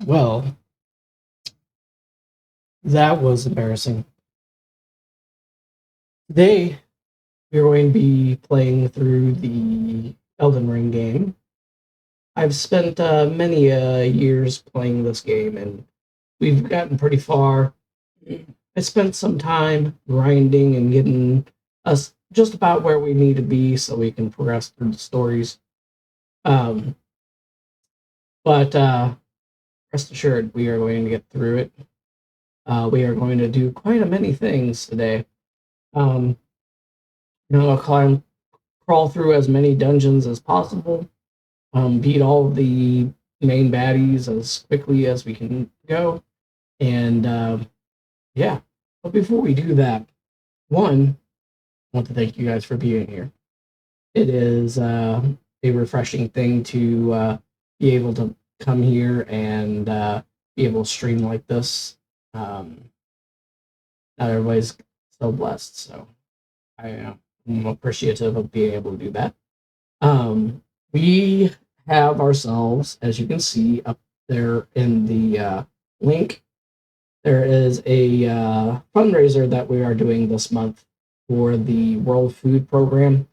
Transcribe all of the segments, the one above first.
Well, that was embarrassing. Today, we're going to be playing through the Elden Ring game. I've spent many years playing this game, and we've gotten pretty far. I spent some time grinding and getting us just about where we need to be so we can progress through the stories. Um, but rest assured, we are going to get through it. We are going to do quite a many things today. Um, I'll crawl through as many dungeons as possible, beat all of the main baddies as quickly as we can go, and yeah. But before we do that, one, I want to thank you guys for being here. It is a refreshing thing to be able to come here and be able to stream like this. Um, Not everybody's so blessed, so I'm appreciative of being able to do that. We have ourselves, as you can see up there in the link, there is a fundraiser that we are doing this month for the World Food Program.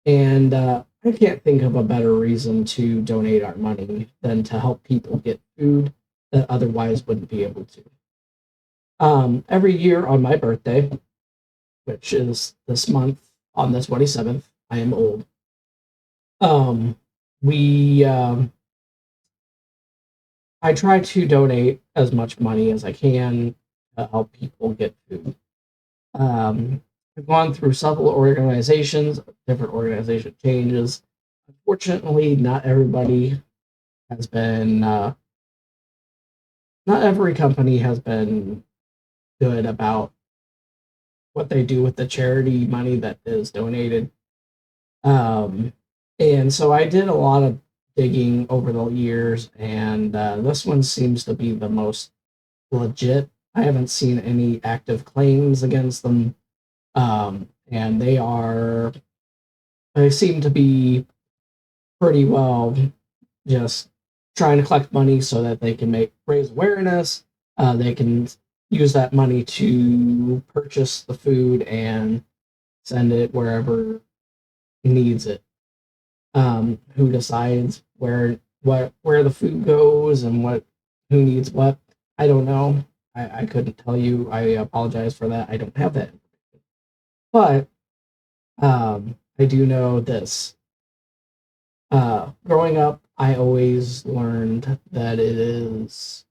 And I can't think of a better reason to donate our money than to help people get food that otherwise wouldn't be able to. Every year on my birthday, which is this month on the 27th, I am old. Um, we I try to donate as much money as I can to help people get food. I've gone through several organizations, different organization changes. Unfortunately, has been, not every company has been good about what they do with the charity money that is donated. Um, and so I did a lot of digging over the years, and this one seems to be the most legit. I haven't seen any active claims against them, and they seem to be pretty well just trying to collect money so that they can raise awareness. They can use that money to purchase the food and send it wherever needs it. Who decides where the food goes and what who needs what? I don't know. I couldn't tell you. I apologize for that. I don't have that. But I do know this. Growing up, I always learned that it is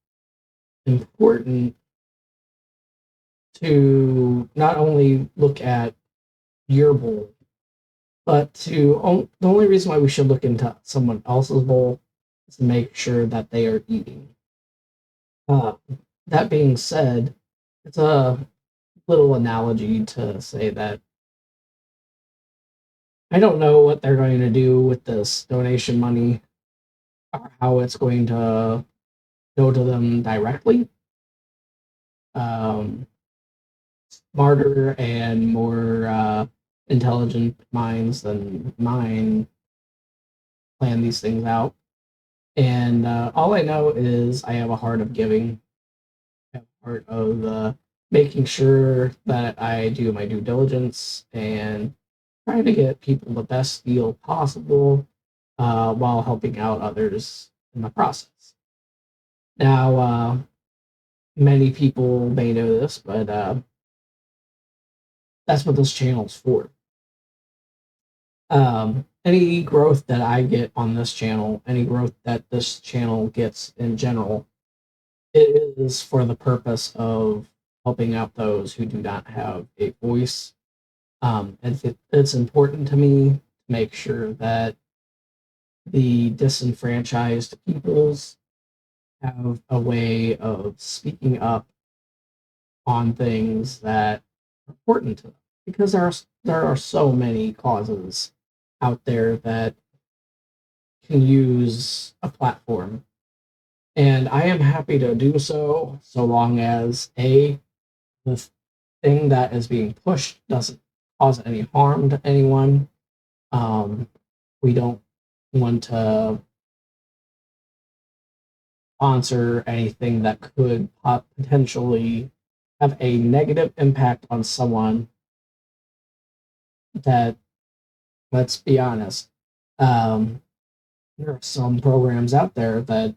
important to not only look at your bowl, but the only reason why we should look into someone else's bowl is to make sure that they are eating. Uh, that being said, it's a little analogy to say that I don't know what they're going to do with this donation money or how it's going to go to them directly. Um, Smarter and more intelligent minds than mine plan these things out. And all I know is I have a heart of giving, I have a heart of making sure that I do my due diligence and trying to get people the best deal possible while helping out others in the process. Now, many people may know this, but that's what this channel's for. Any growth that I get on this channel, any growth that this channel gets in general, it is for the purpose of helping out those who do not have a voice. It's important to me to make sure that the disenfranchised peoples have a way of speaking up on things that are important to them because there are so many causes out there that can use a platform. And I am happy to do so, so long as the thing that is being pushed doesn't cause any harm to anyone. Um, we don't want to sponsor anything that could potentially have a negative impact on someone that, let's be honest, um, there are some programs out there that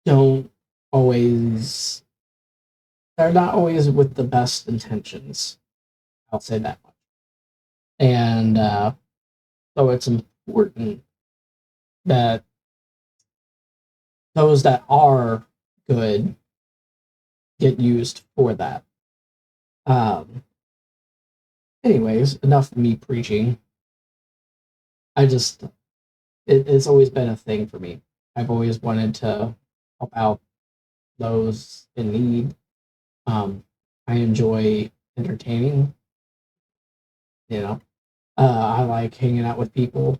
don't always, they're not always with the best intentions. I'll say that much. And so it's important that those that are good get used for that. Um, anyways, enough of me preaching. I just, it's always been a thing for me. I've always wanted to help out those in need. I enjoy entertaining, you know. I like hanging out with people.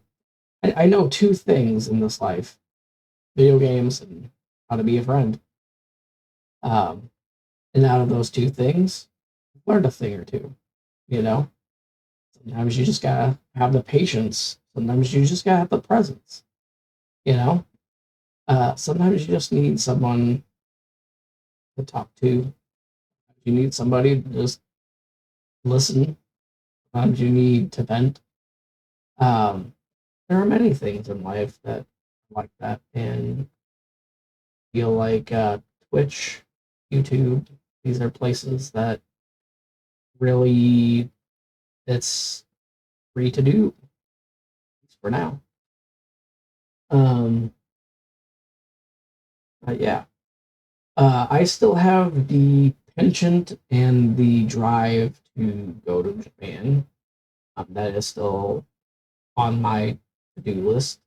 I know two things in this life: video games and how to be a friend. Um, and out of those two things, I've learned a thing or two, you know. Sometimes you just gotta have the patience. Sometimes you just gotta have the presence, you know. Sometimes you just need someone to talk to. You need somebody to just listen. Sometimes you need to vent. Um, there are many things in life that are like that, and feel like Twitch, YouTube, these are places that really it's free to do for now. Um, but yeah, I still have the penchant and the drive to go to Japan. That is still on my to-do list.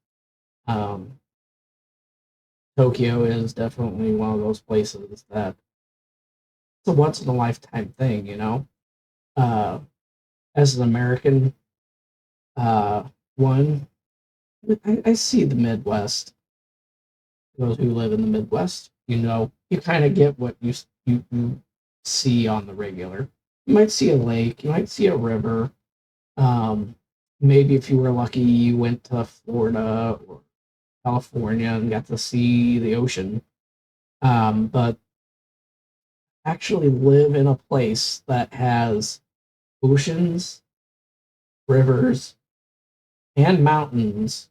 Um, Tokyo is definitely one of those places that it's a once in a lifetime thing, you know. Uh, as an American, uh, one, I see the Midwest. Those who live in the Midwest, you know, you kind of get what you see on the regular. You might see a lake, you might see a river. Um, maybe if you were lucky, you went to Florida or California and got to see the ocean. But actually live in a place that has oceans, rivers, and mountains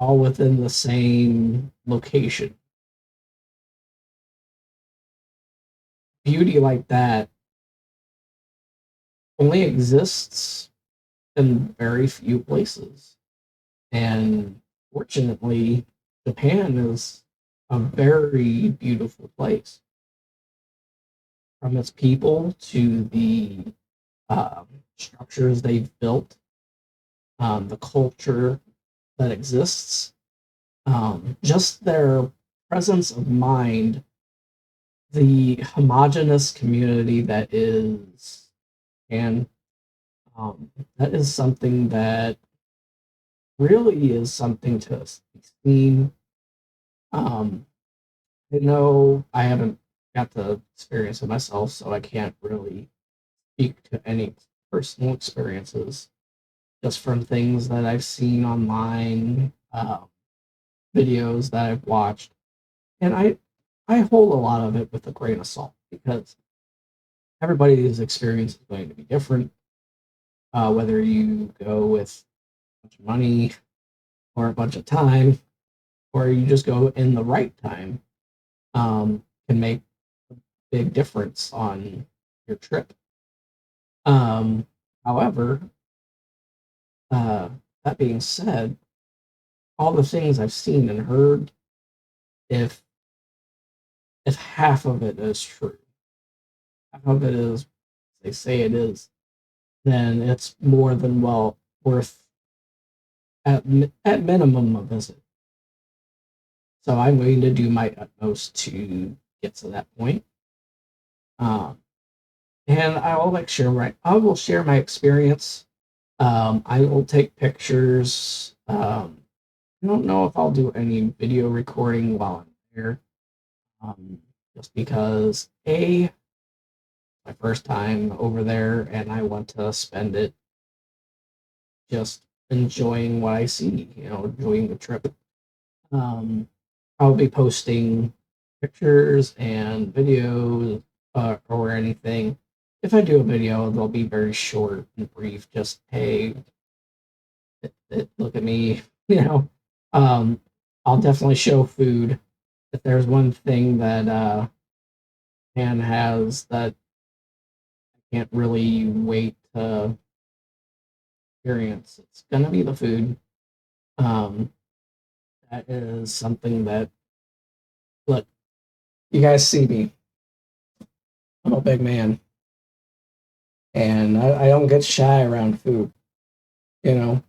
all within the same location. Beauty like that only exists in very few places. And fortunately, Japan is a very beautiful place. From its people to the structures they've built, the culture that exists, just their presence of mind, the homogenous community that is, and that is something that really is something to be seen. Um, I know I haven't got to experience it myself, so I can't really speak to any personal experiences, just from things that I've seen online, videos that I've watched, and I hold a lot of it with a grain of salt because everybody's experience is going to be different. Whether you go with a bunch of money or a bunch of time, or you just go in the right time, can make a big difference on your trip. Um, however, uh, that being said, all the things I've seen and heard, if if half of it is true, half of it is they say it is, then it's more than well worth at minimum a visit. So I'm going to do my utmost to get to that point. Um, and I will I will share my experience. I will take pictures. I don't know if I'll do any video recording while I'm there. Just because my first time over there, and I want to spend it just enjoying what I see, you know, enjoying the trip. Um, I'll be posting pictures and videos or anything. If I do a video, they'll be very short and brief. Just hey, look at me, you know. Um, I'll definitely show food. If there's one thing that man has that I can't really wait to experience, it's gonna be the food. Um, that is something that look, you guys see me. I'm a big man, and I don't get shy around food. You know,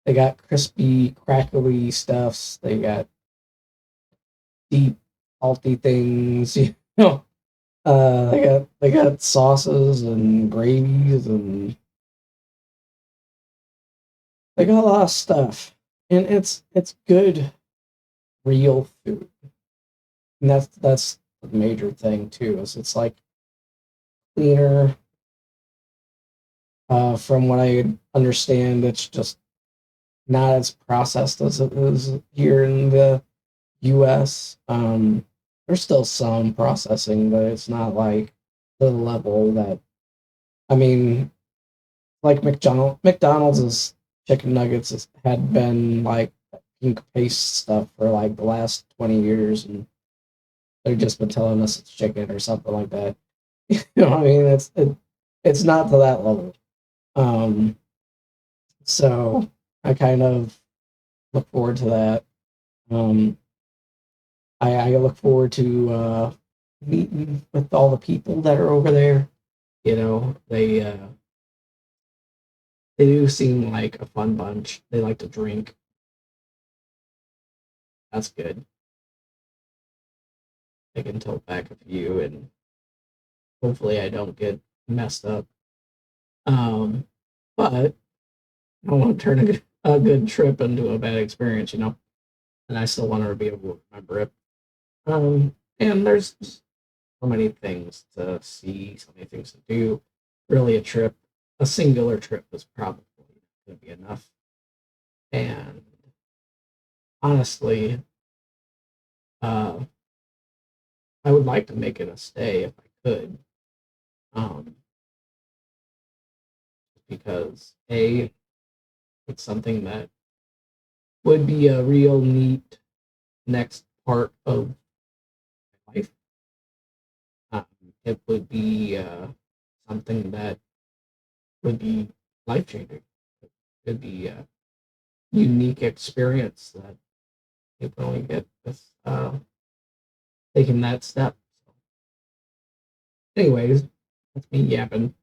they got crispy, crackly stuffs. They got deep, salty things. You know, they got sauces and gravies, and they got a lot of stuff. And it's good, real food. And that's the major thing too. Is it's like cleaner. From what I understand, it's just not as processed as it is here in the U.S. There's still some processing, but it's not like the level that I mean, like McDonald's chicken nuggets had been like pink paste stuff for like the last 20 years, and they've just been telling us it's chicken or something like that. You know what I mean? It's not to that level. Um, so I kind of look forward to that. Um, I look forward to meeting with all the people that are over there. You know, they do seem like a fun bunch. They like to drink. That's good. I can tote back a few, and hopefully I don't get messed up. Um, but I don't want to turn a good trip into a bad experience, you know. And I still want her to be able to remember it. And there's so many things to see, so many things to do. Really, a singular trip is probably going to be enough. And honestly, uh, I would like to make it a stay if I could, um, because it's something that would be a real neat next part of my life. Um, it would be something that would be life changing. It would be a unique experience that people only get with taking that step. So, anyways, that's me yapping.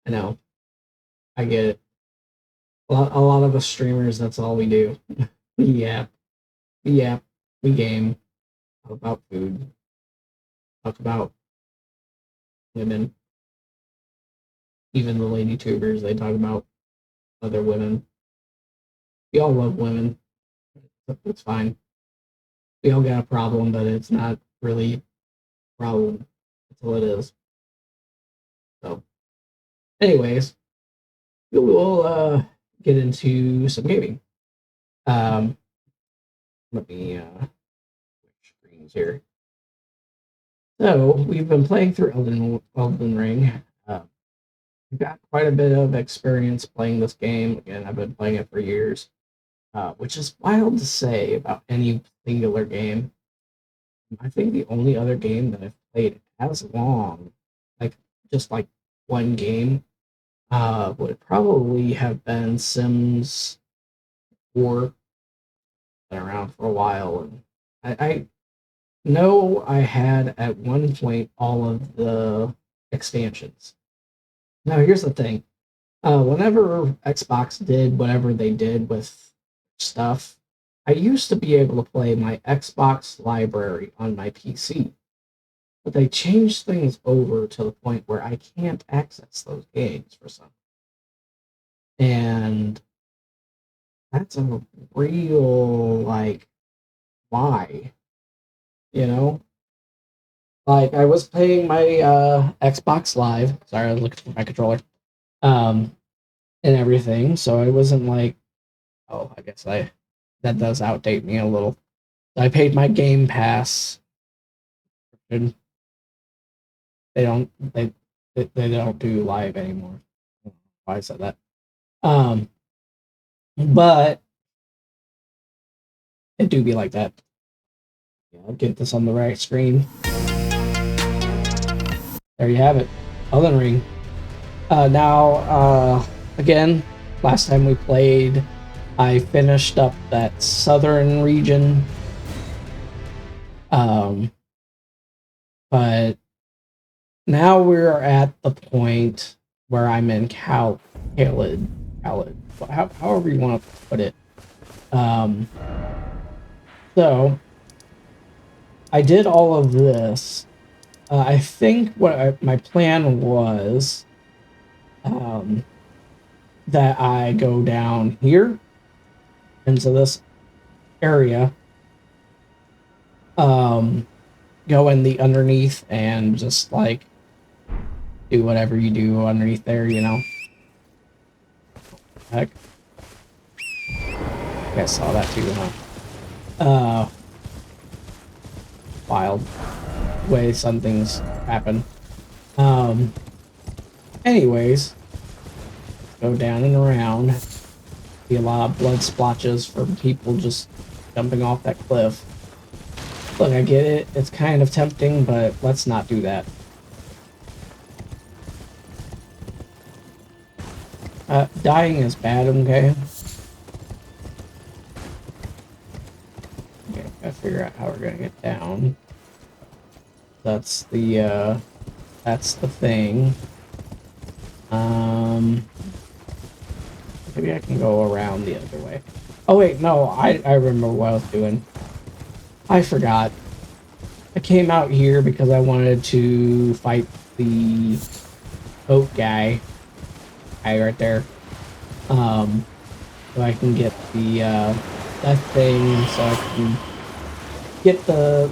I know. I get it. A lot of us streamers, that's all we do. We yap, we yap, we game, talk about food, talk about women. Even the lady tubers, they talk about other women. We all love women. It's fine. We all got a problem, but it's not really a problem until it is. So, anyways, we will get into some gaming. Um, let me switch screens here. So we've been playing through Elden Ring. I've got quite a bit of experience playing this game. Again, I've been playing it for years, which is wild to say about any singular game. I think the only other game that I've played as long, like just like one game, would probably have been Sims 4. Been around for a while, and I know I had at one point all of the expansions. Now, here's the thing. Whenever Xbox did whatever they did with stuff, I used to be able to play my Xbox library on my PC, but they changed things over to the point where I can't access those games for some. And that's a real, like, why? You know? Like, I was playing my Xbox Live. Sorry, I was looking for my controller. Um, and everything, so I wasn't like, oh, I guess that does outdate me a little. I paid my Game Pass. And they don't they don't do live anymore. I don't know why I said that. Um, but it do be like that. Yeah, I'll get this on the right screen. There you have it. Elden Ring. Again, last time we played, I finished up that southern region. But now we're at the point where I'm in Khalid, however you want to put it. Um, so I did all of this. I think my plan was that I go down here into this area, go in the underneath and just like do whatever you do underneath there, you know. Heck, you guys saw that too, huh? Wild way some things happen. Anyways, go down and around. See a lot of blood splotches from people just jumping off that cliff. Look, I get it. It's kind of tempting, but let's not do that. Dying is bad, okay? Okay, gotta figure out how we're gonna get down. That's the thing. Maybe I can go around the other way. Oh wait, no, I remember what I was doing. I forgot. I came out here because I wanted to fight the boat guy right there. So I can get the that thing, so I can get the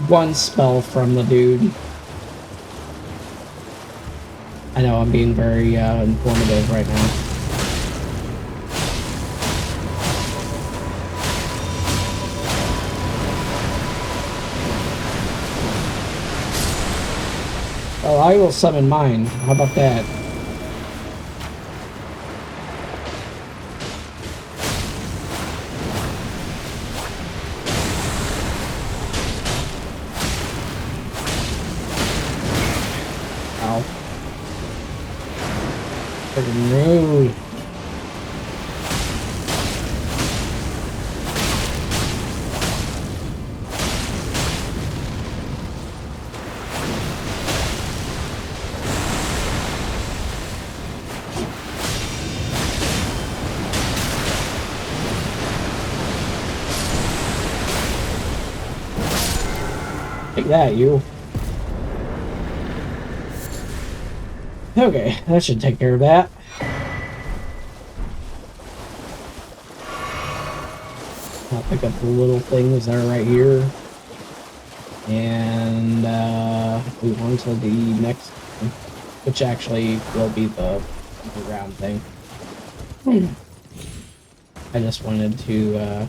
one spell from the dude. I know I'm being very informative right now. Oh, I will summon mine. How about that? Ow. Freaking rude. Take that, you. Okay, that should take care of that. I'll pick up the little things that are right here. And move on to the next one, which actually will be the round thing. I just wanted to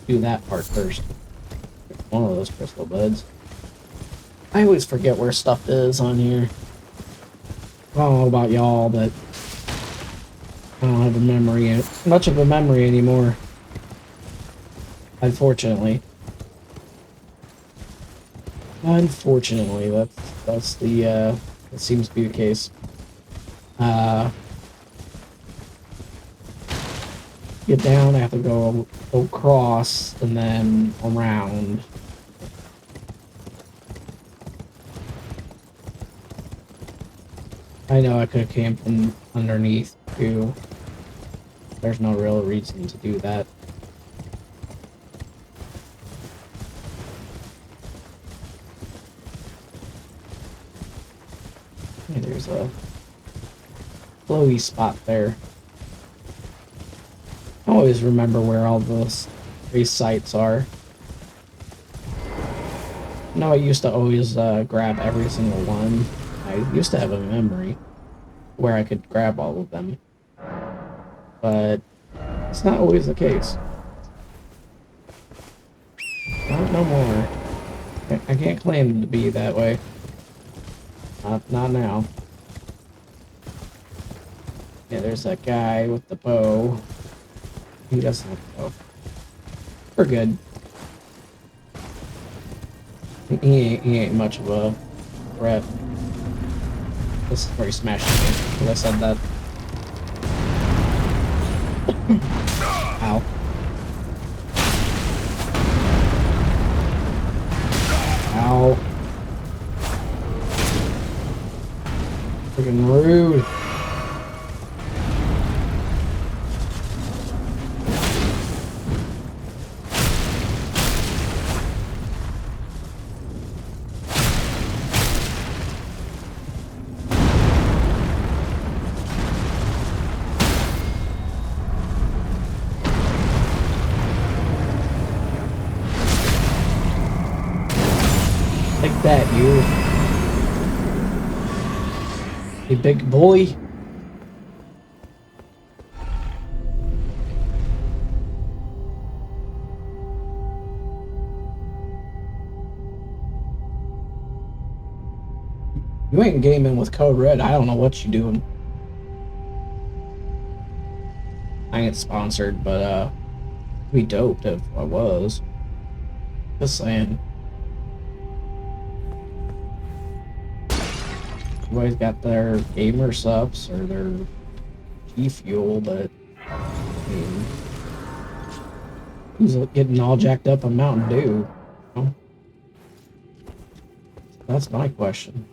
do that part first. One of those crystal buds. I always forget where stuff is on here. I don't know about y'all, but I don't have a memory, much of a memory anymore. Unfortunately. Unfortunately, that's the that seems to be the case. Get down, I have to go across and then around. I know I could have came from underneath too. There's no real reason to do that. Hey, there's a flowy spot there. I always remember where all those race sites are. No, I used to always grab every single one. I used to have a memory where I could grab all of them. But it's not always the case. Not no more. I can't claim to be that way. Not now. Yeah, there's that guy with the bow. He doesn't have a bow. We're good. He ain't much of a threat. This is where he smashed me, because I said that. Ow. Ow. Freaking rude. Take that, you. You big bully. You ain't gaming with Code Red. I don't know what you doing. I ain't sponsored, but it'd be dope if I was. Just saying. Everybody's got their gamer subs or their G Fuel, but I mean, who's getting all jacked up on Mountain Dew? You know? That's my question.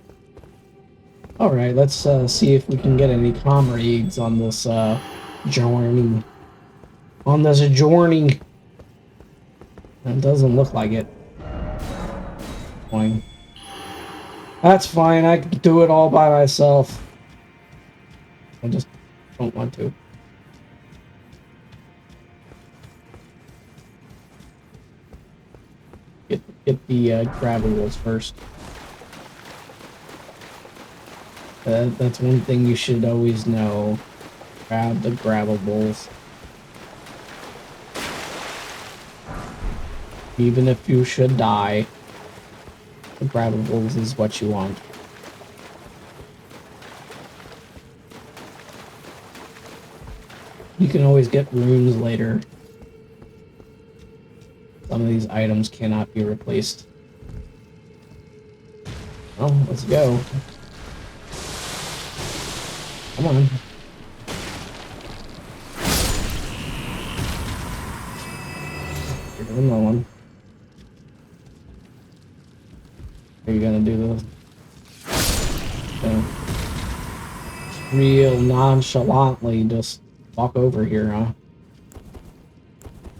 All right, let's see if we can get any comrades on this journey. On this journey. It doesn't look like it. Fine. That's fine. I can do it all by myself. I just don't want to. Get the grabbables first. That's one thing you should always know. Grab the grabbables. Even if you should die, the grabbables is what you want. You can always get runes later. Some of these items cannot be replaced. Oh, let's go. Come on. You're doing that one. Are you gonna do the real nonchalantly just walk over here, huh?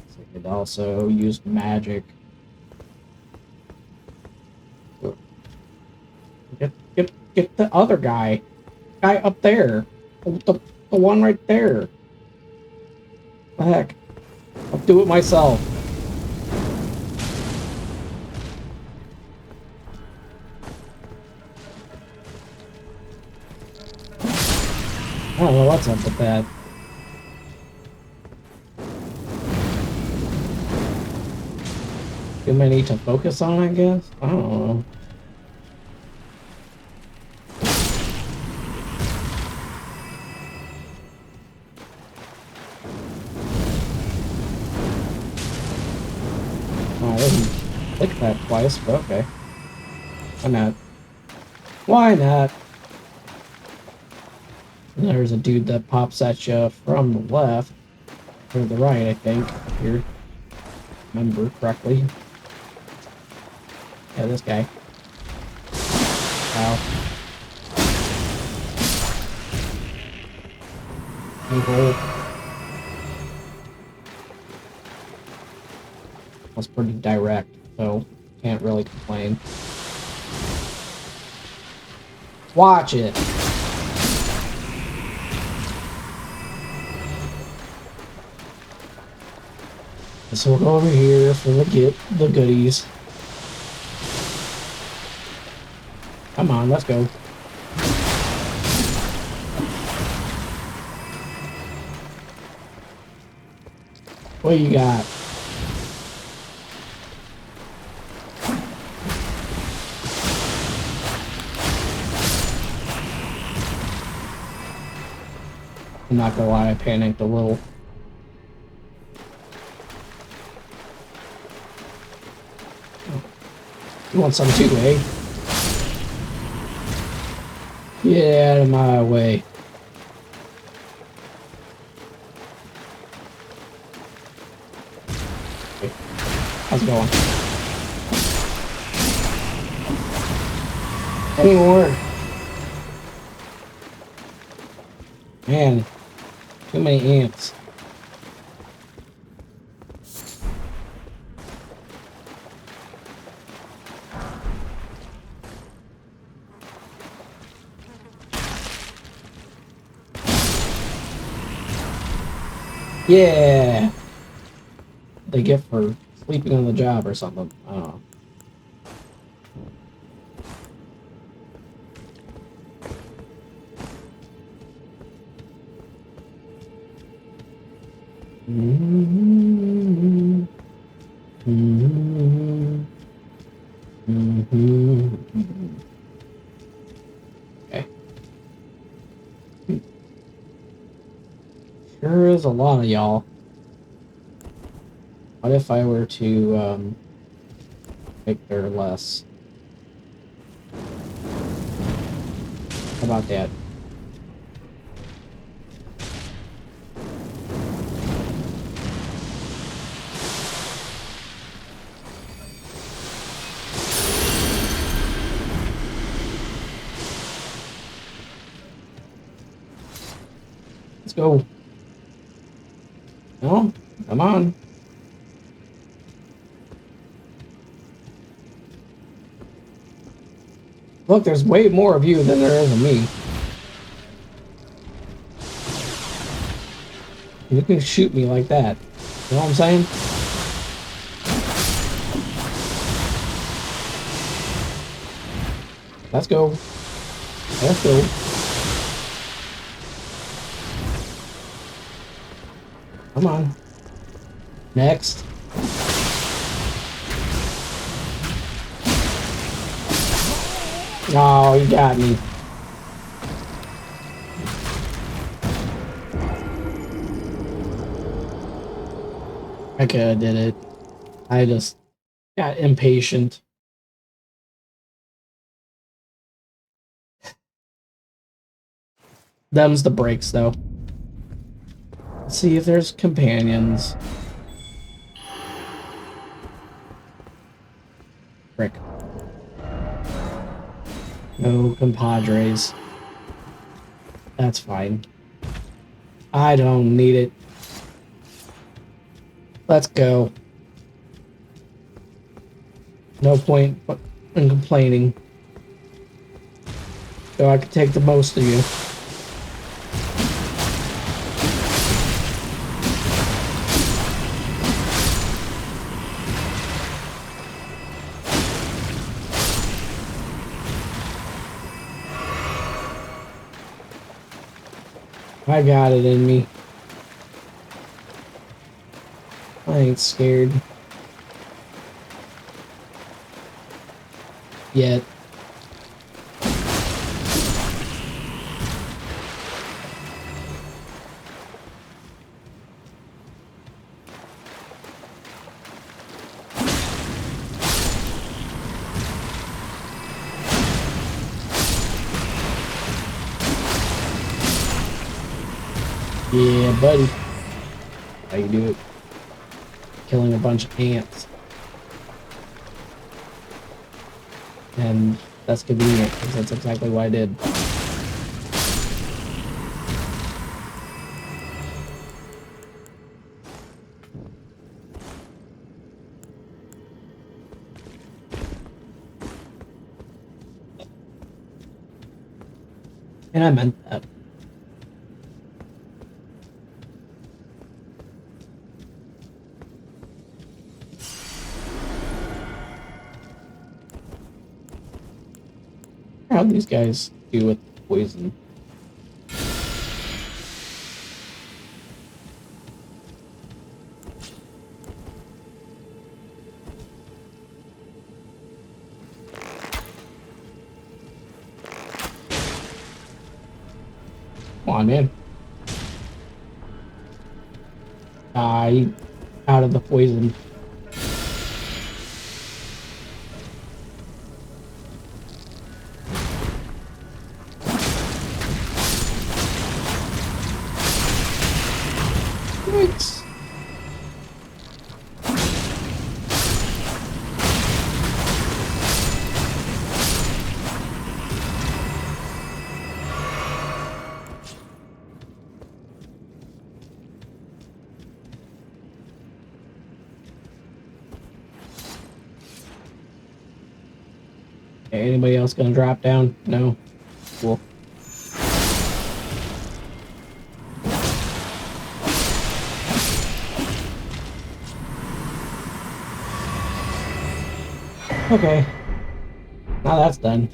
So you could also use magic. Get the other guy. Guy up there. The one right there. The heck? I'll do it myself. I don't know what's up with that. Too many to focus on, I guess? I don't know. Oh, I didn't click that twice, but okay. Why not? Why not? And there's a dude that pops at you from the left, or the right, I think, if you remember correctly. Yeah, this guy. Wow. Evil. Was pretty direct, so can't really complain. Watch it! So we'll go over here for the goodies. Come on, let's go. What you got? I'm not gonna lie, I panicked a little. You want some too, eh? Get out of my way. Okay. How's it going? Any more? Man, too many ants. Yeah! They get for sleeping on the job or something. I don't know. Mm-hmm. Mm-hmm. Mm-hmm. Okay. Sure is a lot of y'all. What if I were to make there less? How about that? Let's go. No? Come on. Look, there's way more of you than there is of me. You can shoot me like that. You know what I'm saying? Let's go. Let's go. Come on. Next. Oh, you got me. I could have did it. I just got impatient. Them's the breaks, though. Let's see if there's companions. Frick. No compadres. That's fine. I don't need it. Let's go. No point in complaining. So I could take the most of you. I got it in me. I ain't scared. Yet. Yeah, buddy. How you do it? Killing a bunch of ants. And that's convenient, because that's exactly what I did. And I meant that. How'd these guys do with poison? Come on, man. Die out of the poison. Yikes. Okay, anybody else gonna drop down? No? Cool. Okay. Now that's done.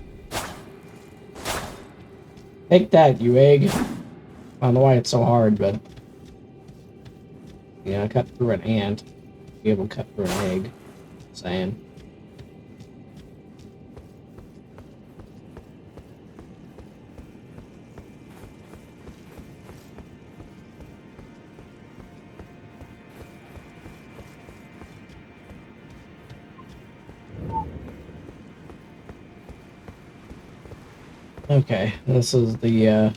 Take that, you egg. I don't know why it's so hard, but... Yeah, cut through an ant. Be able to cut through an egg. Saying. Okay, this is the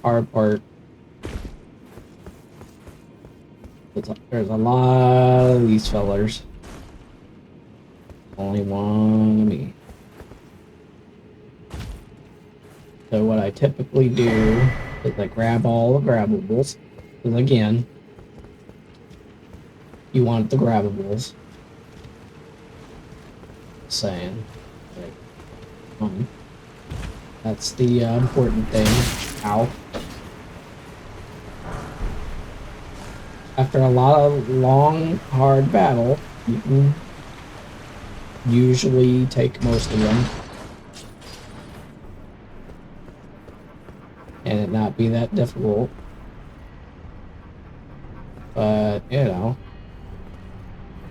hard part. There's a lot of these fellers. Only one of me. So what I typically do is I grab all the grabbables. Because again, you want the grabbables. Saying. Like, that's the important thing. Ow. After a lot of long, hard battle, you can usually take most of them. And it not be that difficult. But, you know.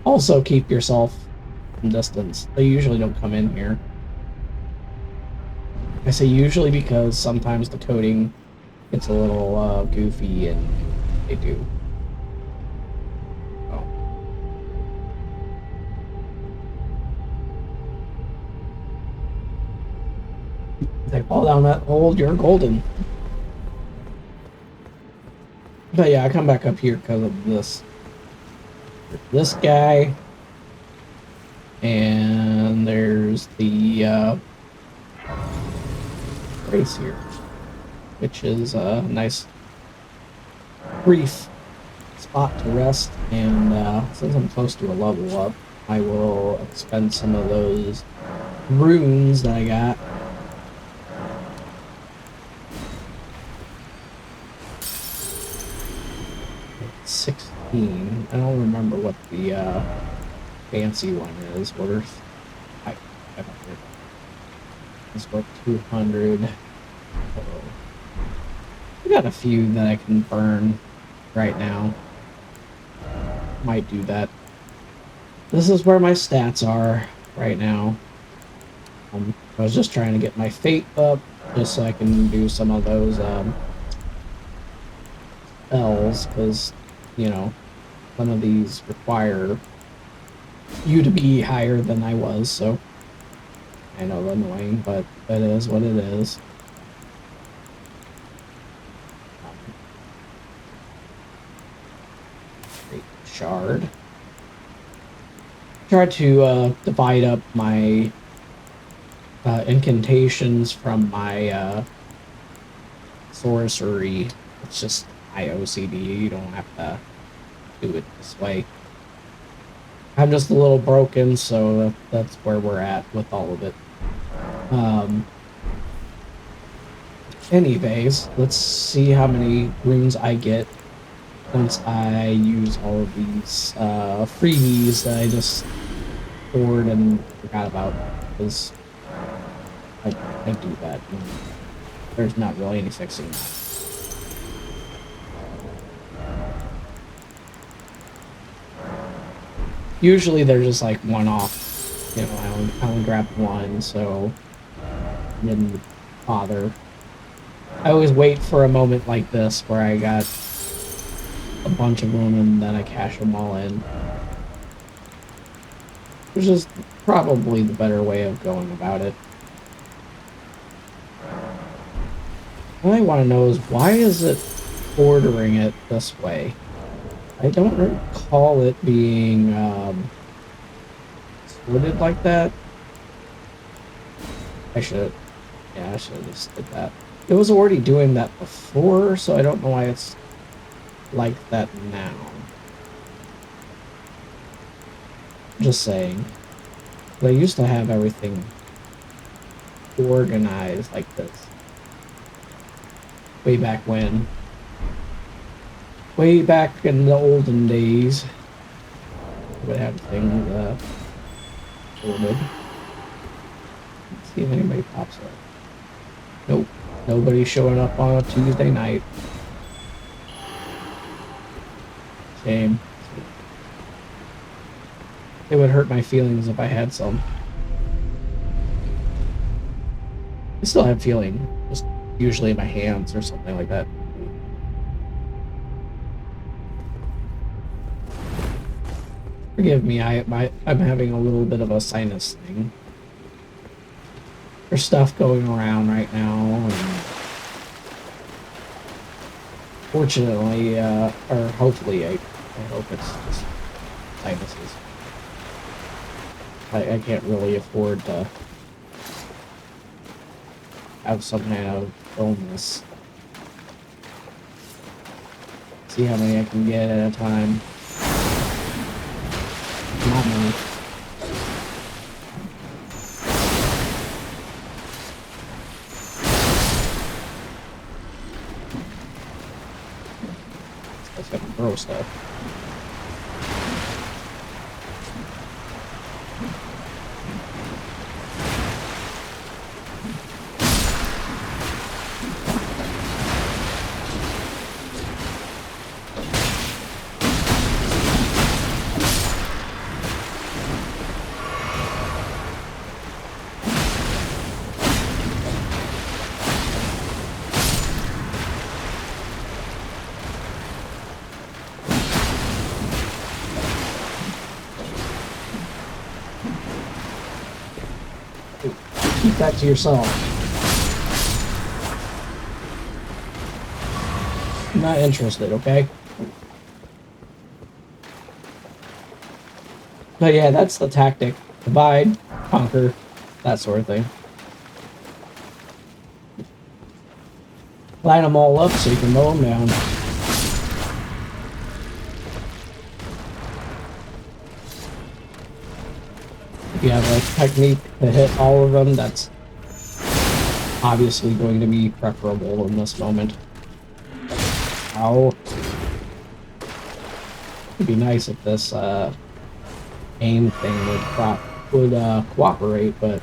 Also keep yourself from distance. They usually don't come in here. I say usually because sometimes the coding gets a little goofy and they do. Oh. They fall down that hole, you're golden. But yeah, I come back up here because of this guy. And there's the race here, which is a nice brief spot to rest. And since I'm close to a level up, I will expend some of those runes that I got. It's 16. I don't remember what the fancy one is. Worth. I don't know. It's worth 200. I got a few that I can burn right now. Might do that. This is where my stats are right now. I was just trying to get my fate up just so I can do some of those spells, because, you know, some of these require you to be higher than I was, so I know, annoying, but it is what it is. Great shard. Try to divide up my incantations from my sorcery. It's just my OCD. You don't have to do it this way. I'm just a little broken, so that's where we're at with all of it. Anyways, let's see how many runes I get once I use all of these freebies that I just stored and forgot about, because I do that. And there's not really any fixing that. Usually they're just like one-off. You know, I only grabbed one, so I didn't bother. I always wait for a moment like this where I got a bunch of them and then I cash them all in. Which is probably the better way of going about it. All I want to know is why is it ordering it this way? I don't recall it being sorted like that. I should have just did that. It was already doing that before, so I don't know why it's like that now. Just saying. They used to have everything organized like this. Way back when. Way back in the olden days. Would have things sorted. Let's see if anybody pops up. Nope. Nobody's showing up on a Tuesday night. Shame. It would hurt my feelings if I had some. I still have feeling, just usually in my hands or something like that. Forgive me, I'm having a little bit of a sinus thing. There's stuff going around right now, and fortunately, or hopefully, I hope it's just sinuses. I can't really afford to have some kind of illness. See how many I can get at a time. Not many. That's gonna throw stuff. Keep that to yourself. I'm not interested, okay? But yeah, that's the tactic. Divide, conquer, that sort of thing. Line them all up so you can mow them down. If you have a technique to hit all of them, that's obviously going to be preferable in this moment. Ow. It'd be nice if this aim thing would cooperate, but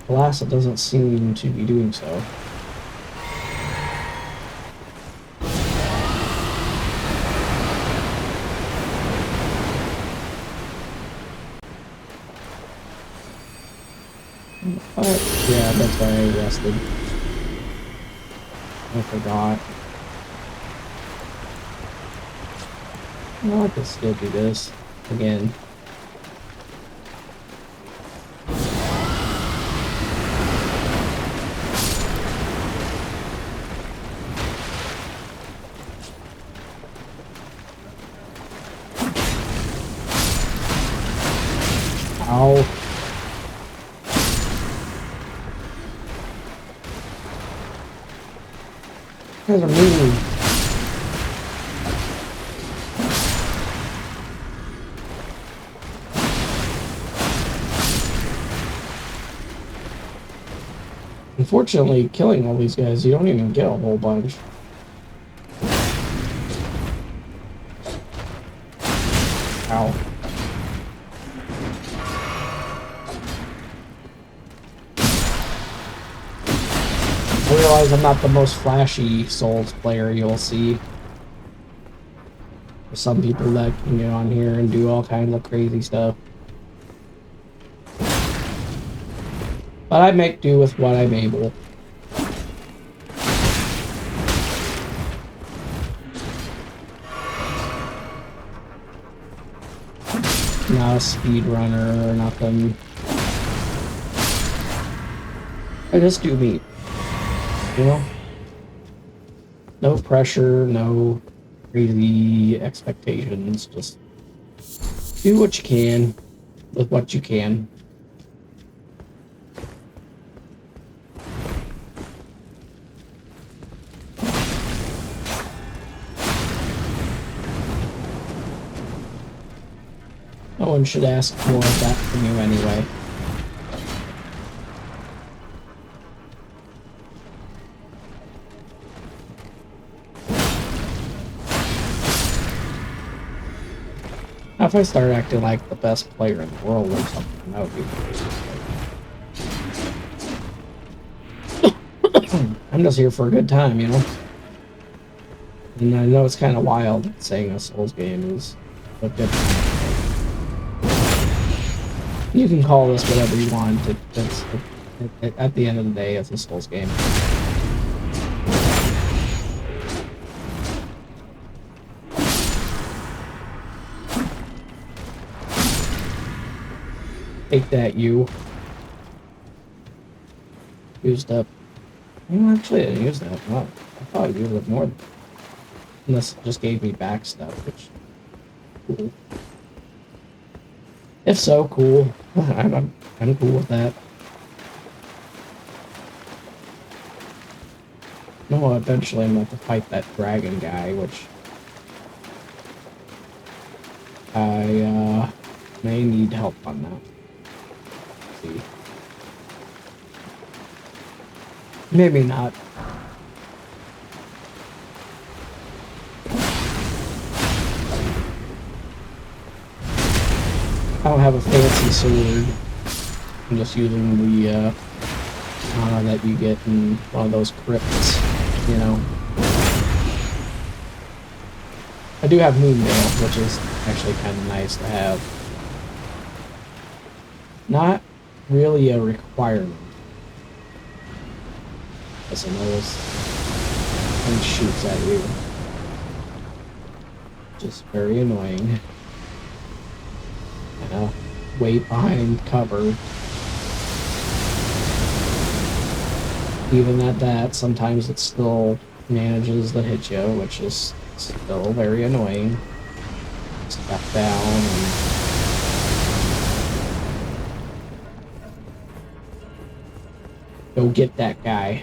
alas, it doesn't seem to be doing so. Yeah, that's why I rested. I forgot. Well, I can still do this again. Ow. You guys are mean. Unfortunately, killing all these guys, you don't even get a whole bunch. Ow. I realize I'm not the most flashy Souls player you'll see. There's some people that can get on here and do all kinds of crazy stuff. But I make do with what I'm able. not a speedrunner or nothing. I just do me. You know? No pressure, no crazy expectations. Just do what you can with what you can. No one should ask more of that from you anyway. Now, if I start acting like the best player in the world or something, that would be crazy. I'm just here for a good time, you know? And I know it's kind of wild saying a Souls game is a good time. You can call this whatever you want. At the end of the day, it's a Souls game. Take that, you. Used up. Well, actually, I didn't use that. Wow. I thought I used it more. Unless it just gave me back stuff, which... Cool. If so, cool. I'm cool with that. No, eventually I'm going to fight that dragon guy, which... I, may need help on that. Let's see. Maybe not. I don't have a fancy sword. I'm just using the mana that you get in one of those crypts, you know. I do have Moondale, which is actually kind of nice to have. Not really a requirement. As I notice, and shoots at you. Just very annoying. Wait behind cover. Even at that, sometimes it still manages to hit you, which is still very annoying. Step down and... Go get that guy.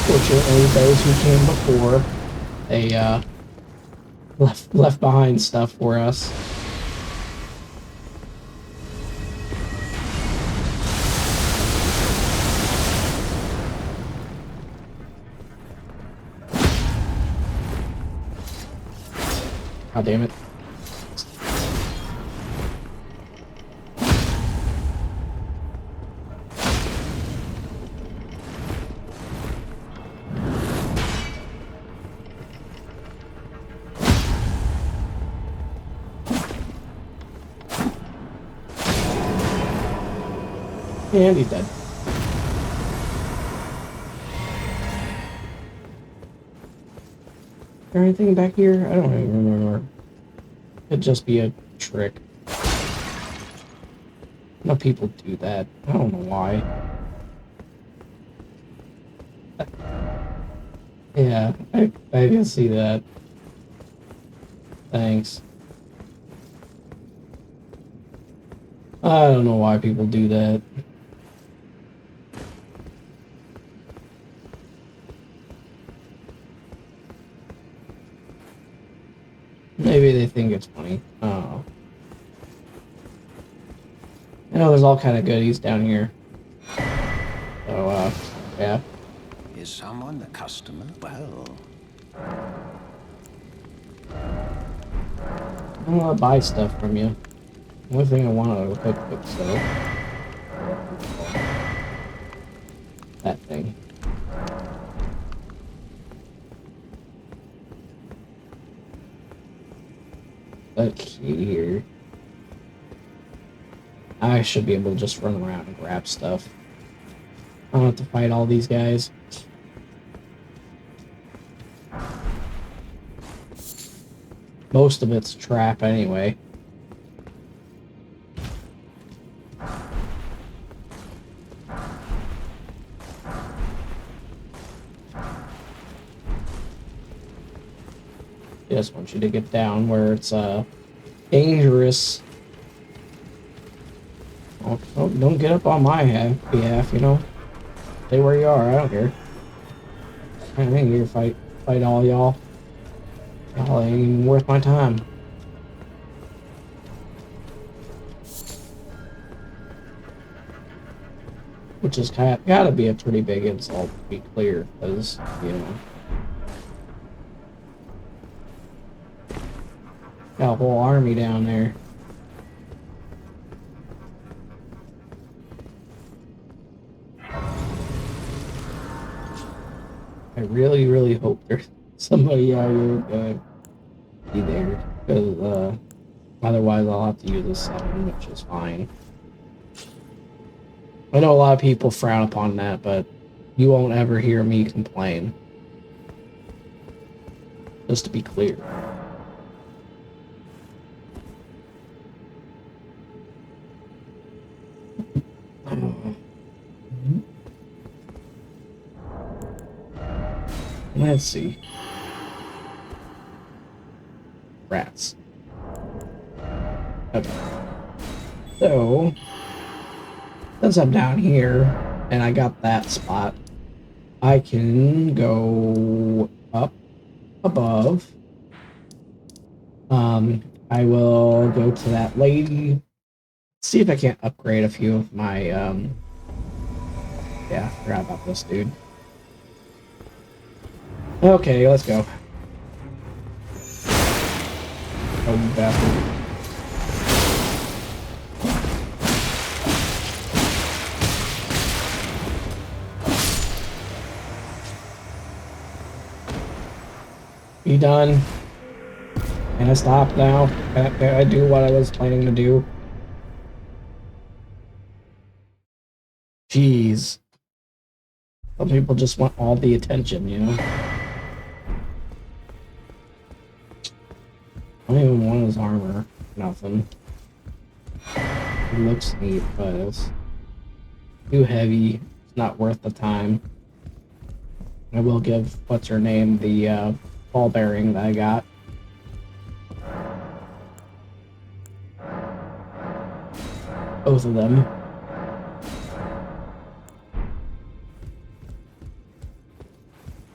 Fortunately, those who came before, they left behind stuff for us. God damn it. And he's dead. Is there anything back here? I don't even remember. It'd just be a trick. No people do that. I don't know why. Yeah, I can see that. Thanks. I don't know why people do that. Maybe they think it's funny. Oh. I know there's all kind of goodies down here. So, yeah. Is someone the customer? Well... I don't want to buy stuff from you. The only thing I want to quick stuff. That thing. That key here. I should be able to just run around and grab stuff. I don't have to fight all these guys. Most of it's a trap anyway. Just want you to get down where it's dangerous. Don't get up on my behalf, you know. Stay where you are. I don't care. I ain't here to fight all y'all. Y'all ain't even worth my time. Which is gotta be a pretty big insult, to be clear, because, you know, got a whole army down there. I really, really hope there's somebody out here gonna be there, because otherwise I'll have to use a summon, which is fine. I know a lot of people frown upon that, but you won't ever hear me complain. Just to be clear. Let's see. Rats. Okay. So, since I'm down here, and I got that spot, I can go up above. I will go to that lady. See if I can't upgrade a few of my, yeah, I forgot about this dude. Okay, let's go. Oh, bastard. You done? Can I stop now? Can I do what I was planning to do? Jeez. Some people just want all the attention, you know? I don't even want his armor. Nothing. It looks neat, but it's too heavy. It's not worth the time. I will give what's her name the ball bearing that I got. Both of them.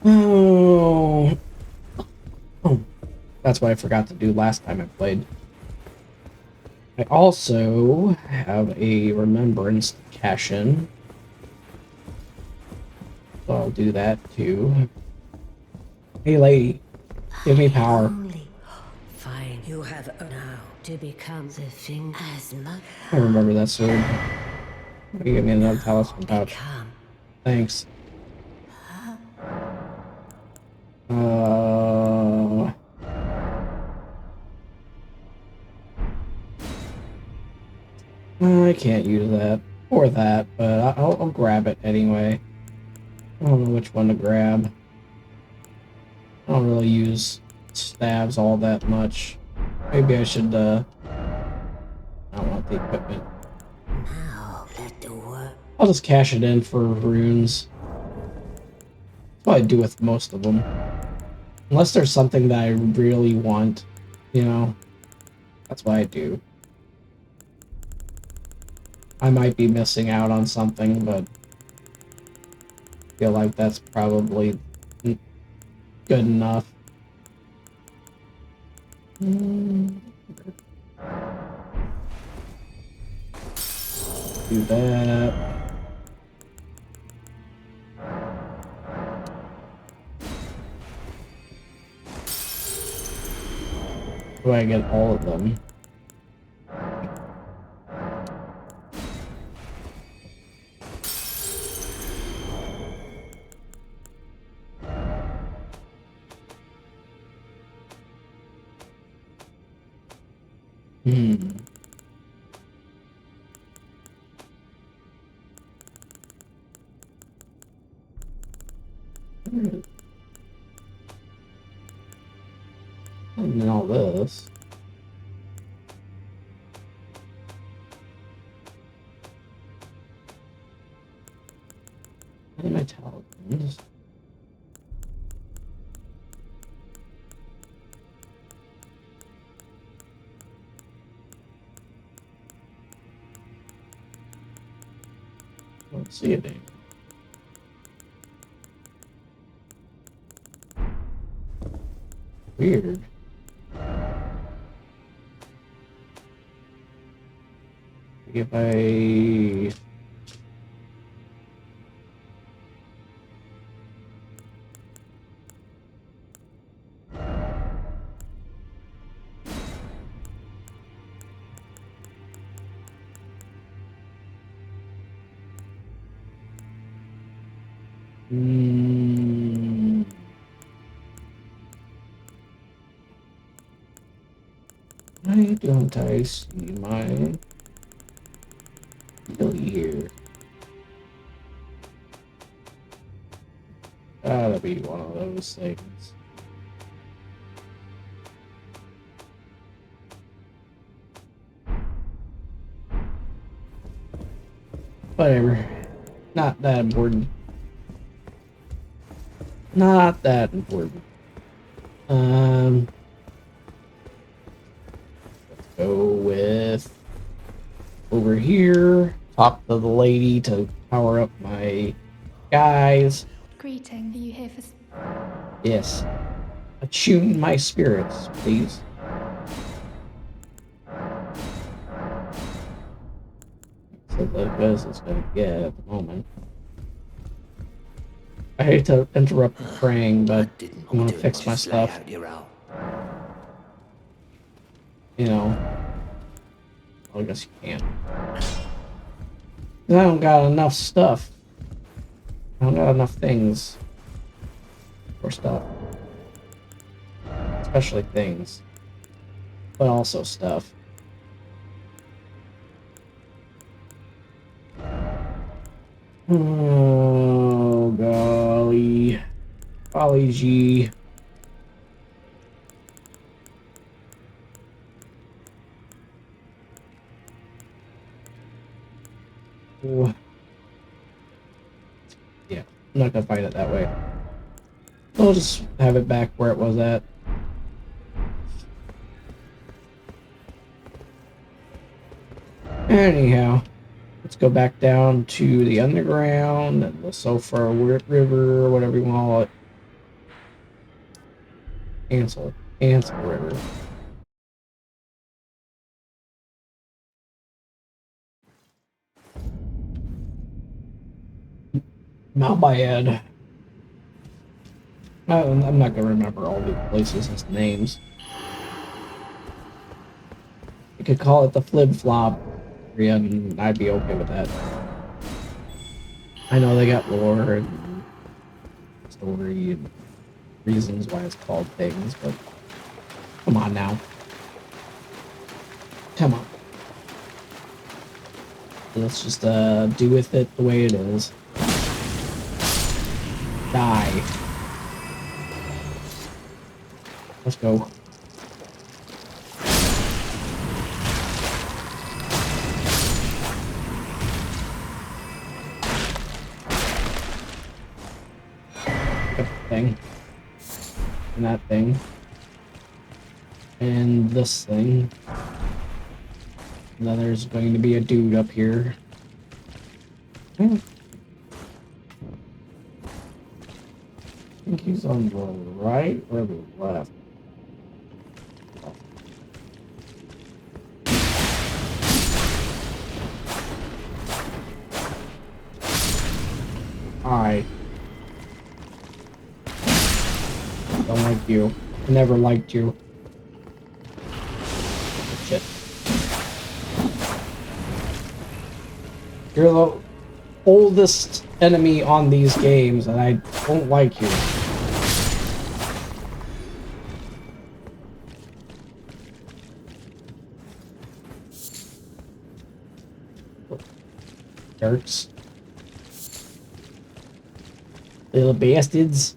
Oh. That's what I forgot to do last time I played. I also have a remembrance to cash in. So I'll do that too. Hey lady, give me power. Fine, you have now to become the thing as much. I remember that sword. You give me another talisman pouch. Thanks. I can't use that or that, but I'll grab it anyway. I don't know which one to grab. I don't really use stabs all that much. Maybe I should, I don't want the equipment. Now let the work. I'll just cash it in for runes. That's what I do with most of them. Unless there's something that I really want, you know, that's what I do. I might be missing out on something, but I feel like that's probably good enough. Do that. Do I get all of them? And then all this. And my talismans. Don't see it anymore. Weird. If I why don't I see my deal here? Gotta be one of those things. Whatever. Not that important. Not that important. Let's go with over here. Talk to the lady to power up my guys. Greeting. Are you here for... Yes. Attune my spirits, please. So the best it's gonna get at the moment. I hate to interrupt the praying, but I'm gonna fix my stuff. You know. Well, I guess you can't. I don't got enough stuff. I don't got enough things. For stuff. Especially things. But also stuff. Oh, golly. Golly gee. Ooh. Yeah, I'm not gonna fight it that way. I'll just have it back where it was at. Anyhow, let's go back down to the underground and the Sulphur River, or whatever you want to call it. Ansel River. Malbayad. I'm not gonna remember all the places' names. You could call it the Flip Flop area, and I'd be okay with that. I know they got lore and story and reasons why it's called things, but come on now. Come on. Let's just do with it the way it is. Die. Let's go. Thing. And that thing. And this thing. And then there's going to be a dude up here. I think he's on the right or the left. I don't like you. I never liked you. Shit. You're the oldest enemy on these games, and I don't like you. Jerks. Little bastards.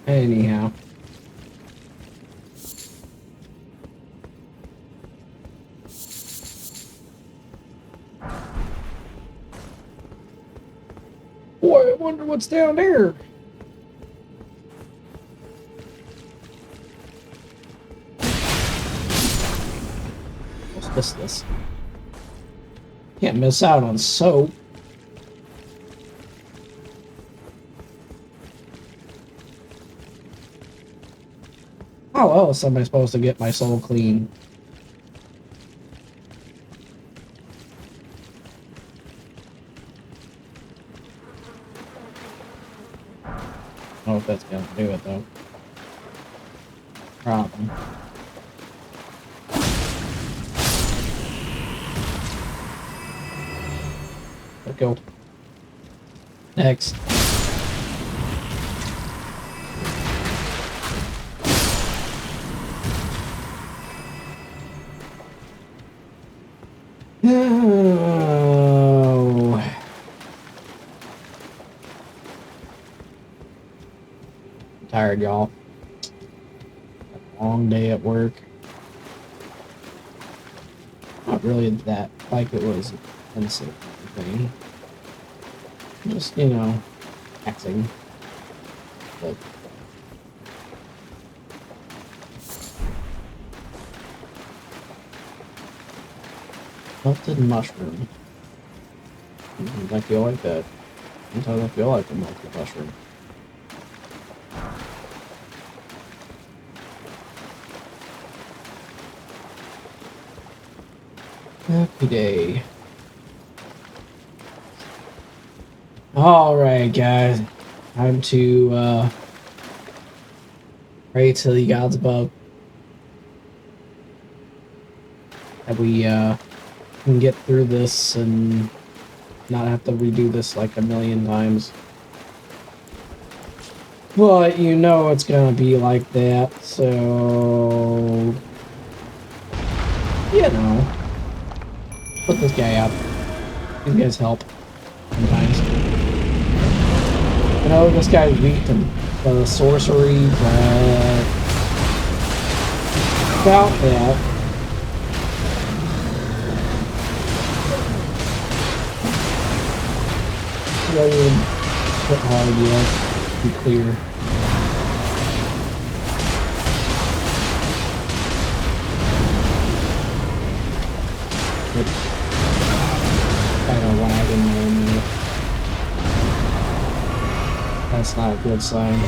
Anyhow. Boy, I wonder what's down there. What's this? Can't miss out on soap. How else am I supposed to get my soul clean? I don't know if that's gonna do it though. Problem. Let's go. Next. Oh. I'm tired, y'all. Long day at work. Not really that like it was intensive or anything. Just, you know, taxing. But melted mushroom. Sometimes I feel like that. Sometimes I feel like a melted mushroom. Happy day. Alright, guys. Time to pray to the gods above that we can get through this and not have to redo this like a million times. But you know it's gonna be like that, so you know. Put this guy up. These guys help sometimes. I know this guy's weak to the sorcery, but without that, he doesn't even hit hard yet. Be clear. Kind of lagging there a minute. That's not a good sign.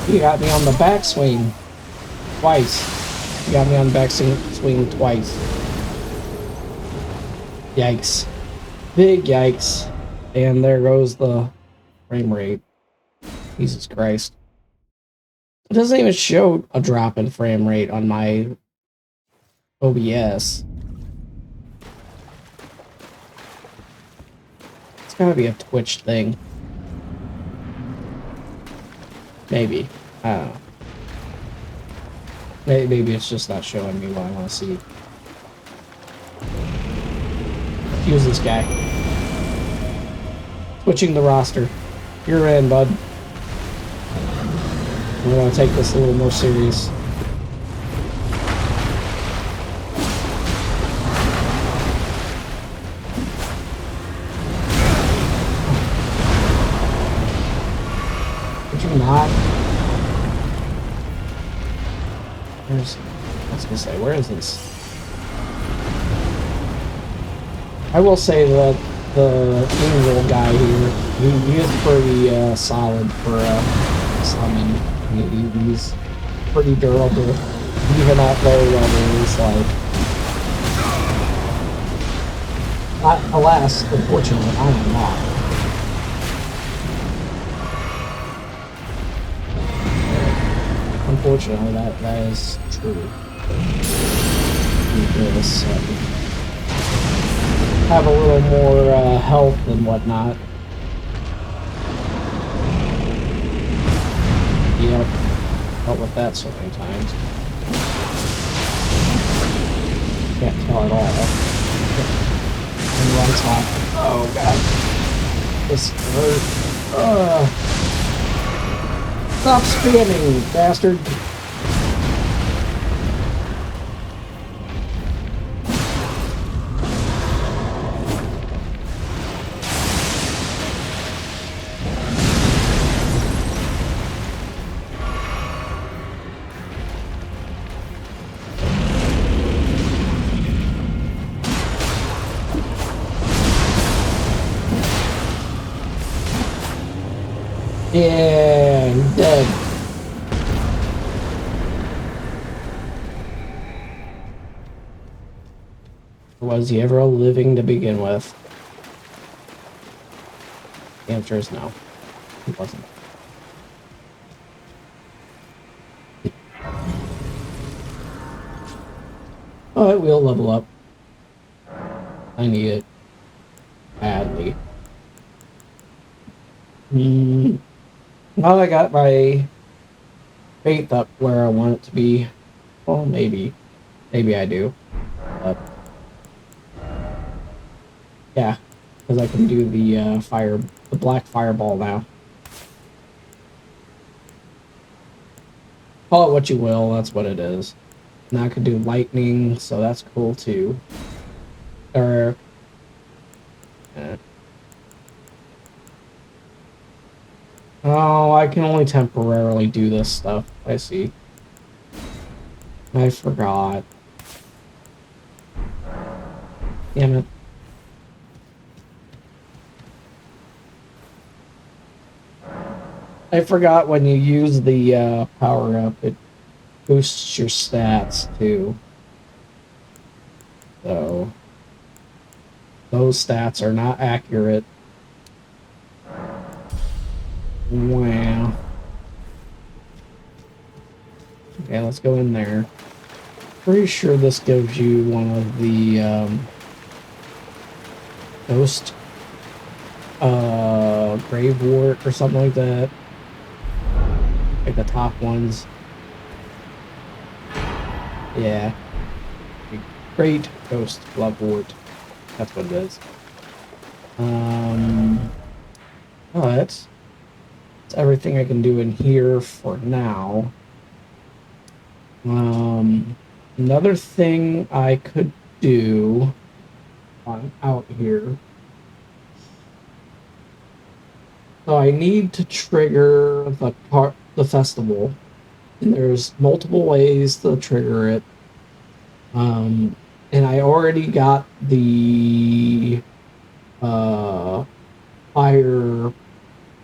You got me on the backswing twice. You got me on the backswing twice. Yikes. Big yikes. And there goes the frame rate. Jesus Christ. It doesn't even show a drop in frame rate on my OBS. It's gotta be a Twitch thing. Maybe. I don't know. Maybe it's just not showing me what I want to see. Use this guy. Switching the roster. You're in, bud. We're gonna take this a little more serious. Would you not? I was gonna say, where is this? I will say that the angel guy here, he is pretty solid for summon. He's pretty durable, even at low levels. Like, alas, unfortunately, I am not. Unfortunately, that is true. Because have a little more health and whatnot. Yep. Dealt with that so many times. Can't tell at all. And runs off. Oh god. This hurt. Stop spamming, bastard! Yeah, he's dead. Was he ever living to begin with? The answer is no. He wasn't. Alright, we'll level up. I need it. Badly. Now I got my faith up where I want it to be. Well, maybe. Maybe I do. But yeah, because I can do the black fireball now. Call it what you will, that's what it is. Now I can do lightning, so that's cool too. Or oh, I can only temporarily do this stuff. I see. I forgot. Damn it. I forgot when you use the power-up, it boosts your stats too. So those stats are not accurate. Wow. Okay, let's go in there. Pretty sure this gives you one of the ghost grave wart or something like that. Like the top ones. Yeah. Great ghost bloodwort. That's what it is. But that's everything I can do in here for now. Another thing I could do on out here. So I need to trigger the festival. And there's multiple ways to trigger it. And I already got the fire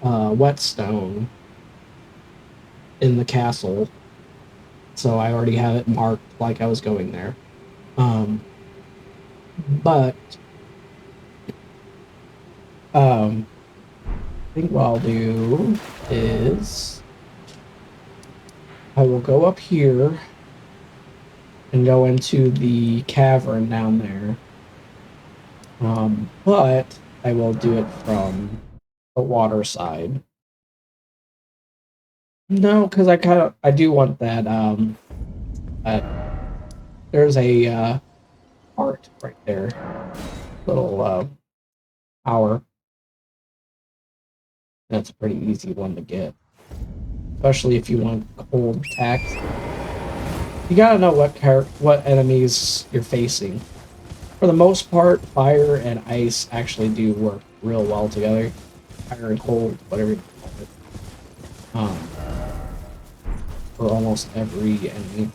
whetstone in the castle, so I already have it marked like I was going there. But I think what I'll do is I will go up here and go into the cavern down there. But I will do it from the water side. No, because I do want that there's a heart right there. Little power. That's a pretty easy one to get. Especially if you want cold attacks. You gotta know what enemies you're facing. For the most part, fire and ice actually do work real well together. Fire and cold, whatever you call it. For almost every enemy.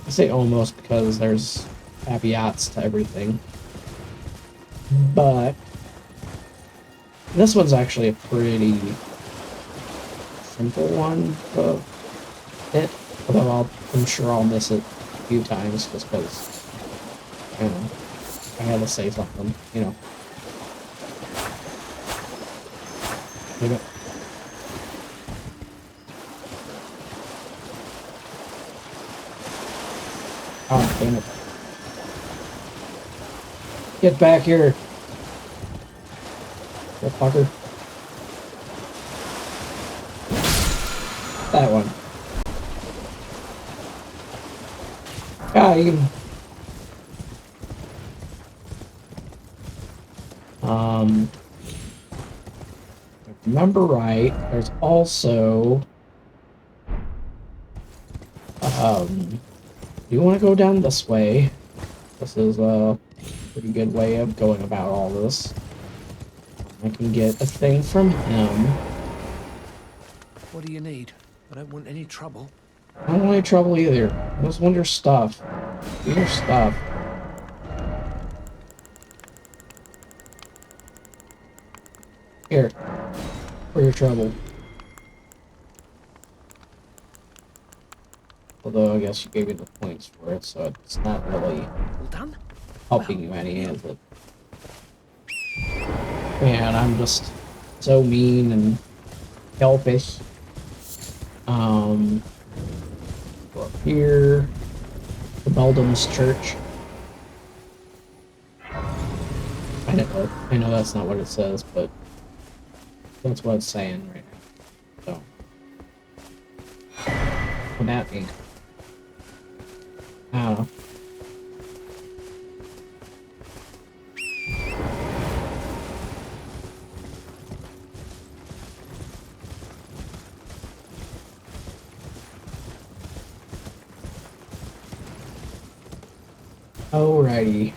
I say almost because there's caveats to everything. But this one's actually a pretty simple one to hit. Although I'm sure I'll miss it a few times just because, I don't know, I had to say something, you know. Leave it. Oh, damn it. Get back here. You fucker. That one. Got him. If I remember right, there's also you want to go down this way. This is a pretty good way of going about all this. I can get a thing from him. What do you need? I don't want any trouble. I don't want any trouble either. I just want your stuff. Your stuff. Here. For your trouble. Although I guess you gave me the points for it, so it's not really All done? helping you any, is it? Man, I'm just so mean and selfish. Go up here. The Beldam's Church. I know that's not what it says, but that's what it's saying right now. So, what that mean? I don't know. Alrighty.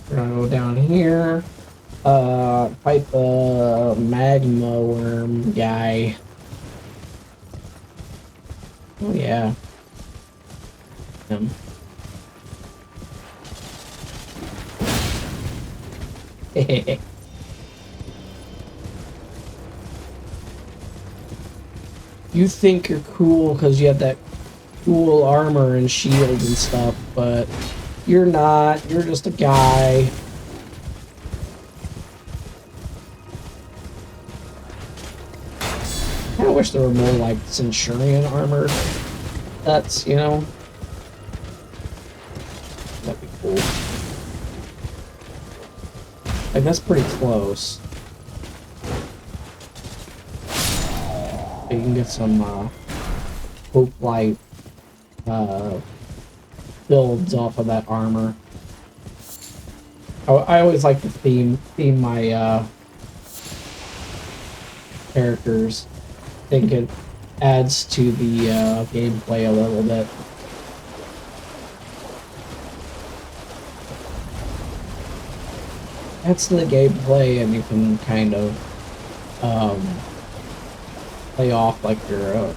We're gonna go down here. Fight the magma worm guy. Oh yeah. Him. You think you're cool because you have that cool armor and shield and stuff, but you're not. You're just a guy. I kinda wish there were more like Centurion armor. That's, you know. That'd be cool. Like, that's pretty close. You can get some Hope Light builds off of that armor. I always like to theme my characters. I think it adds to the gameplay a little bit. Adds to the gameplay, and you can kind of play off like you're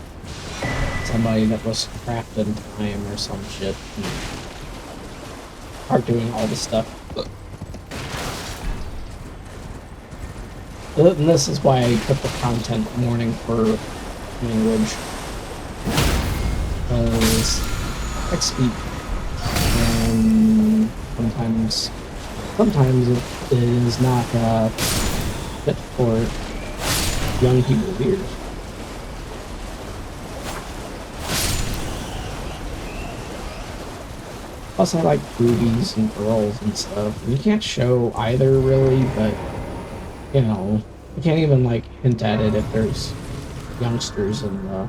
somebody that was trapped in time or some shit. And start doing all the stuff. And this is why I put the content warning for language. Because I speak, and sometimes it is not fit for young people's ears. Plus, I like boobies and girls and stuff. And you can't show either, really, but, you know, you can't even, like, hint at it if there's youngsters in the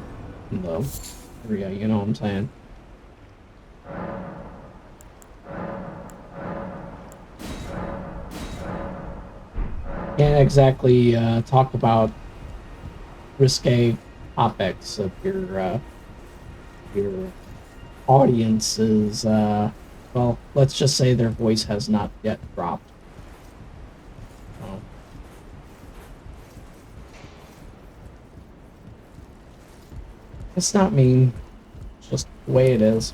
area, you know what I'm saying? Can't exactly talk about risque topics if your audience is, well, let's just say their voice has not yet dropped. So. It's not mean, it's just the way it is.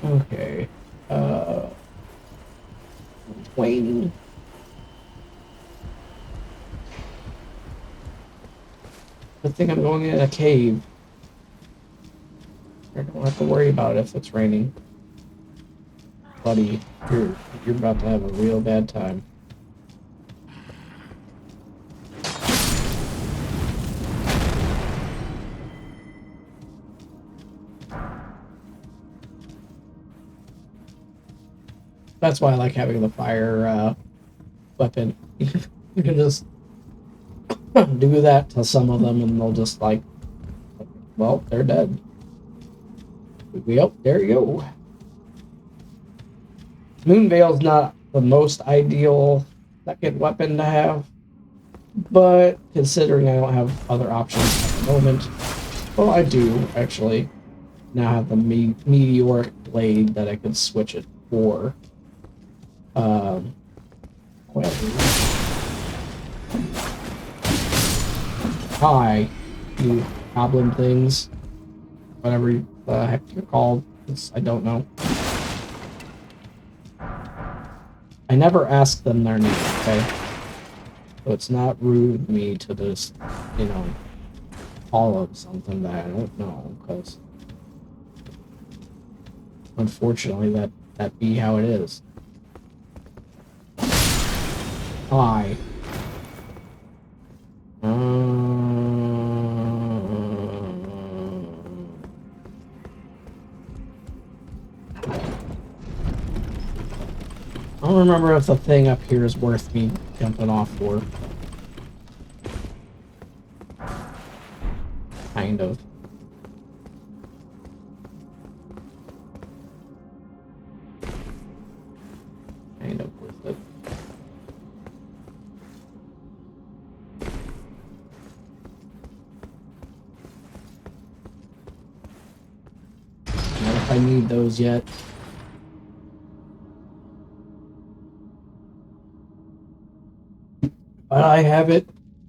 Okay, Wayne. Good thing I'm going in a cave. I don't have to worry about it if it's raining. Buddy, you're about to have a real bad time. That's why I like having the fire weapon. You can just do that to some of them, and they'll just like, well, they're dead. Yep, there you go. Moonveil's not the most ideal second weapon to have, but considering I don't have other options at the moment, well, I do actually now have the meteoric blade that I could switch it for. Well, hi, you goblin things, whatever the heck you're called. I don't know. I never ask them their name, okay? So it's not rude of me to just, you know, call them something that I don't know, because unfortunately that be how it is. Hi. I don't remember if the thing up here is worth me jumping off for. Kind of. Kind of worth it. I don't know if I need those yet. But I have it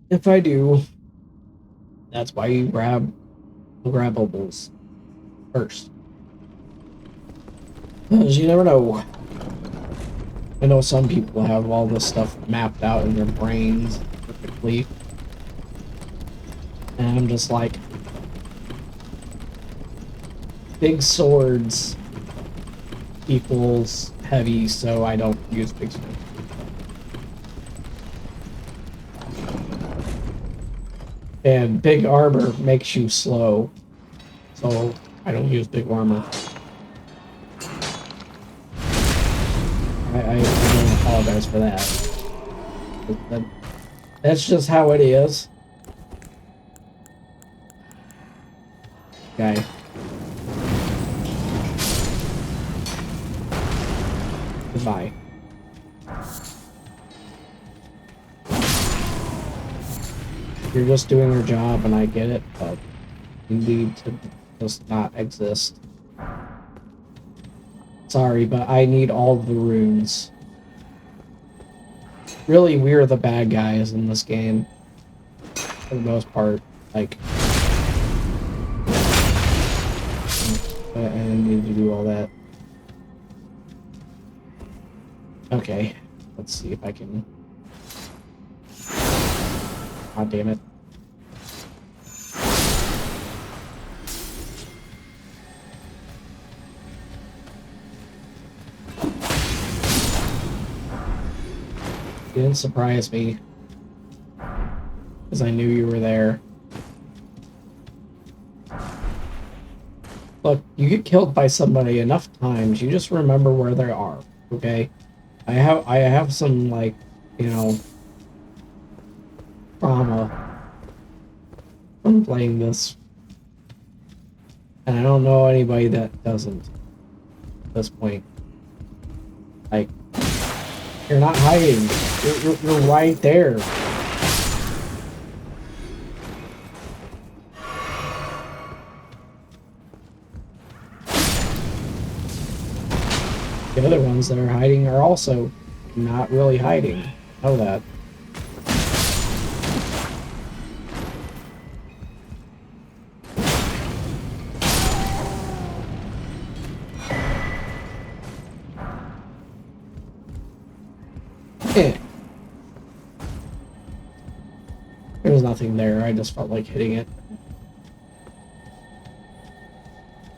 if I do. That's why you grab the grabbables first. Because you never know. I know some people have all this stuff mapped out in their brains perfectly. And I'm just like, big swords equals heavy, so I don't use big swords. And big armor makes you slow, so I don't use big armor. I don't apologize for that. That's just how it is. Okay. Goodbye. You're just doing your job, and I get it, but you need to just not exist. Sorry, but I need all the runes. Really, we're the bad guys in this game. For the most part. Like... I didn't need to do all that. Okay. Let's see if I can... God damn it. You didn't surprise me. Because I knew you were there. Look, you get killed by somebody enough times, you just remember where they are, okay? I have some, like, you know, trauma from playing this. And I don't know anybody that doesn't at this point. Like, you're not hiding. You're right there. The other ones that are hiding are also not really hiding. Know that. Eh. There was nothing there, I just felt like hitting it.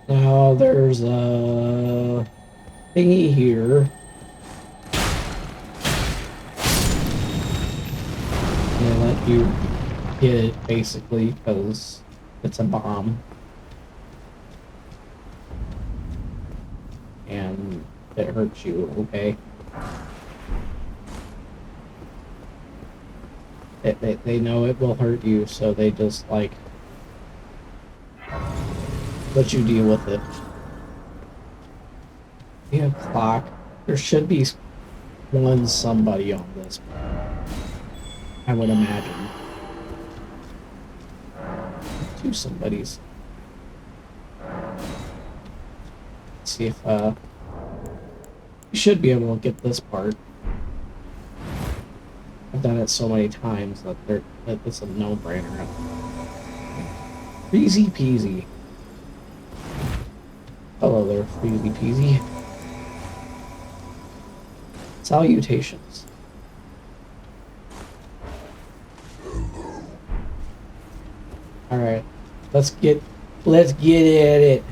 Now there's a thingy here. They let you hit it basically because it's a bomb. And it hurts you, okay? They know it will hurt you, so they just, like, let you deal with it. Yeah, clock. There should be somebody on this, I would imagine. Two somebodies. Let's see if, you should be able to get this part. I've done it so many times that it's a no-brainer. Easy peasy. Hello there, easy peasy. Salutations. Alright. Let's get at it.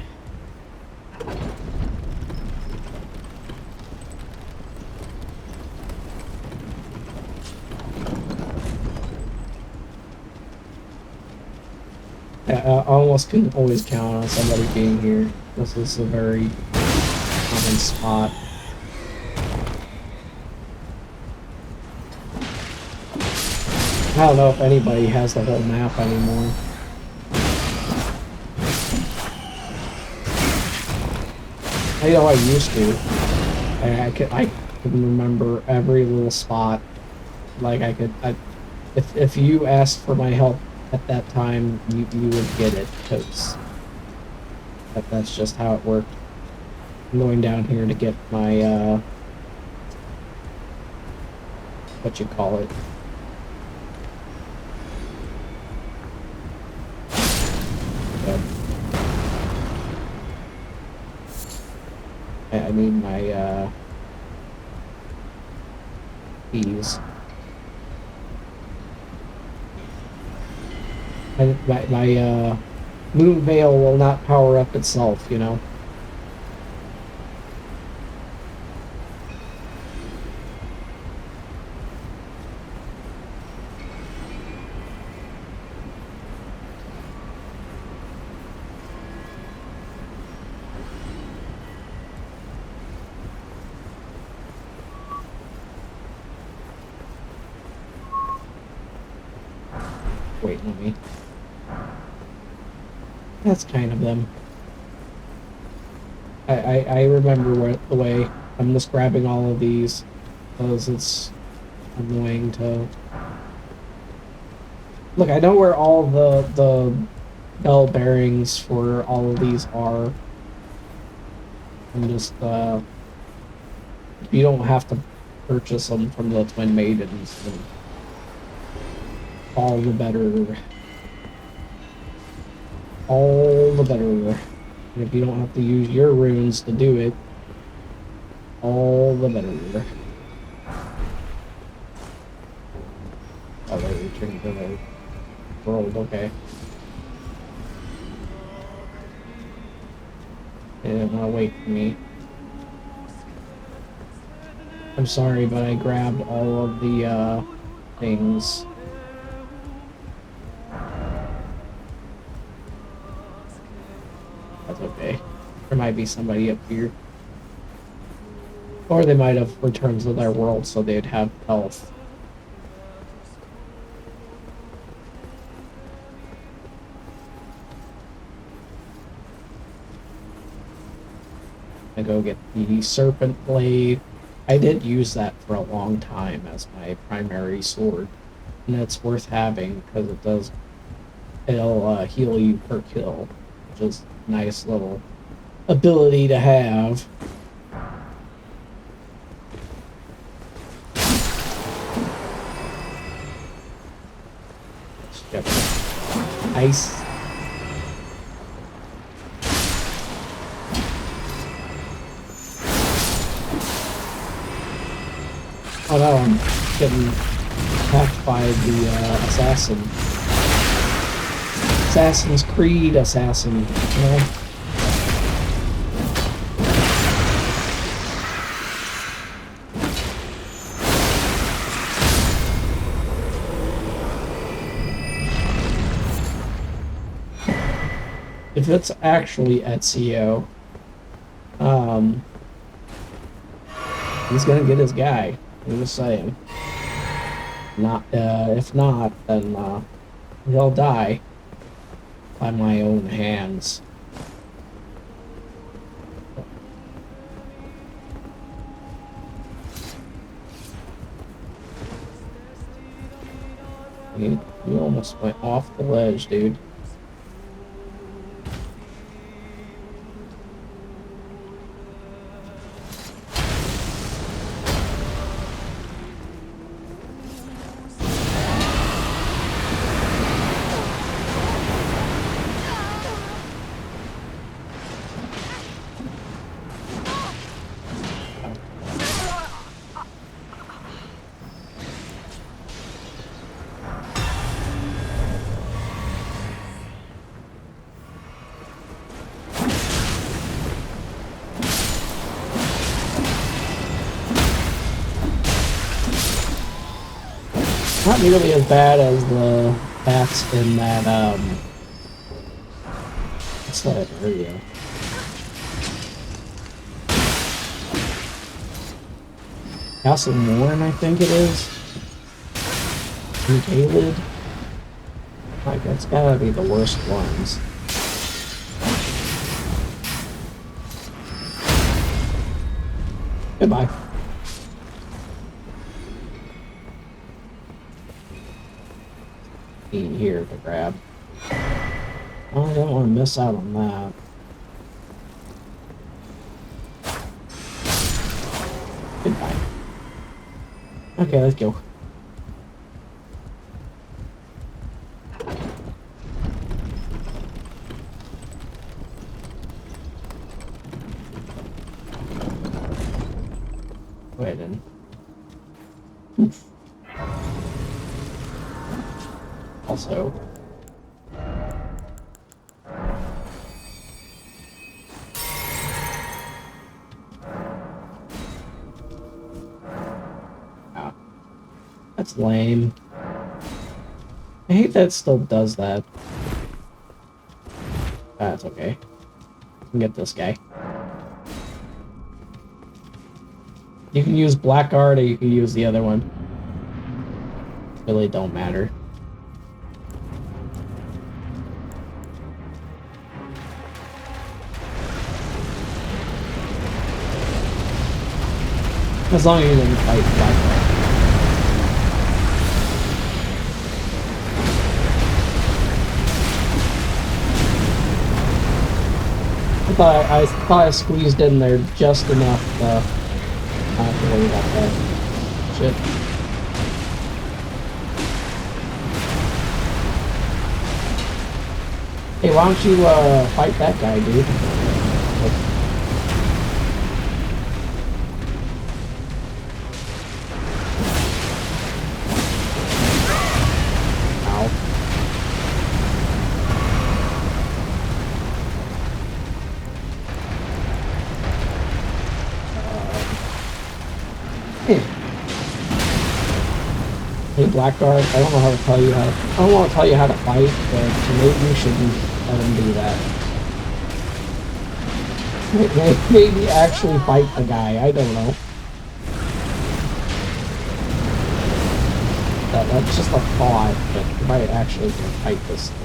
I almost can always count on somebody being here. This is a very common spot. I don't know if anybody has the whole map anymore. I know I used to. I could remember every little spot. Like if you asked for my help at that time, you would get it, because that's just how it worked. I'm going down here to get my what you call it. I need my keys. My moon veil will not power up itself, you know. Wait, let me. That's kind of them. I remember the way. I'm just grabbing all of these because it's annoying to look. I know where all the bell bearings for all of these are. I'm just you don't have to purchase them from the Twin Maidens. And all the better. All the better. And if you don't have to use your runes to do it, all the better. Oh, they're returning to the world, okay. They didn't want to wait for me. I'm sorry, but I grabbed all of the things. That's okay. There might be somebody up here. Or they might have returned to their world so they'd have health. I go get the Serpent Blade. I did use that for a long time as my primary sword. And it's worth having because it'll heal you per kill. Which is a nice little ability to have. Ice. Oh no, I'm getting attacked by the assassin. Assassin's Creed assassin, you know? If it's actually Ezio, He's gonna get his guy. I'm just saying. Not, if not, then he'll die by my own hands. You almost went off the ledge, dude. Not nearly as bad as the bats in that, what's that area? Castle Morn, I think it is. In Caelid. Like, that's gotta be the worst ones. Goodbye. Here to grab. Oh, I don't want to miss out on that. Goodbye. Okay, let's go. Wait then. Also. Wow. That's lame. I hate that it still does that. That's okay. I can get this guy. You can use Blackguard or you can use the other one. Really don't matter. As long as you don't fight Blackguard. I thought I squeezed in there just enough to not have to worry about that shit. Hey, why don't you fight that guy, dude? Hey Blackguard, I don't know how to tell you how to, I don't want to tell you how to fight, but maybe you shouldn't let him do that. Maybe actually fight the guy, I don't know. That's just a thought, but you might actually fight this thing.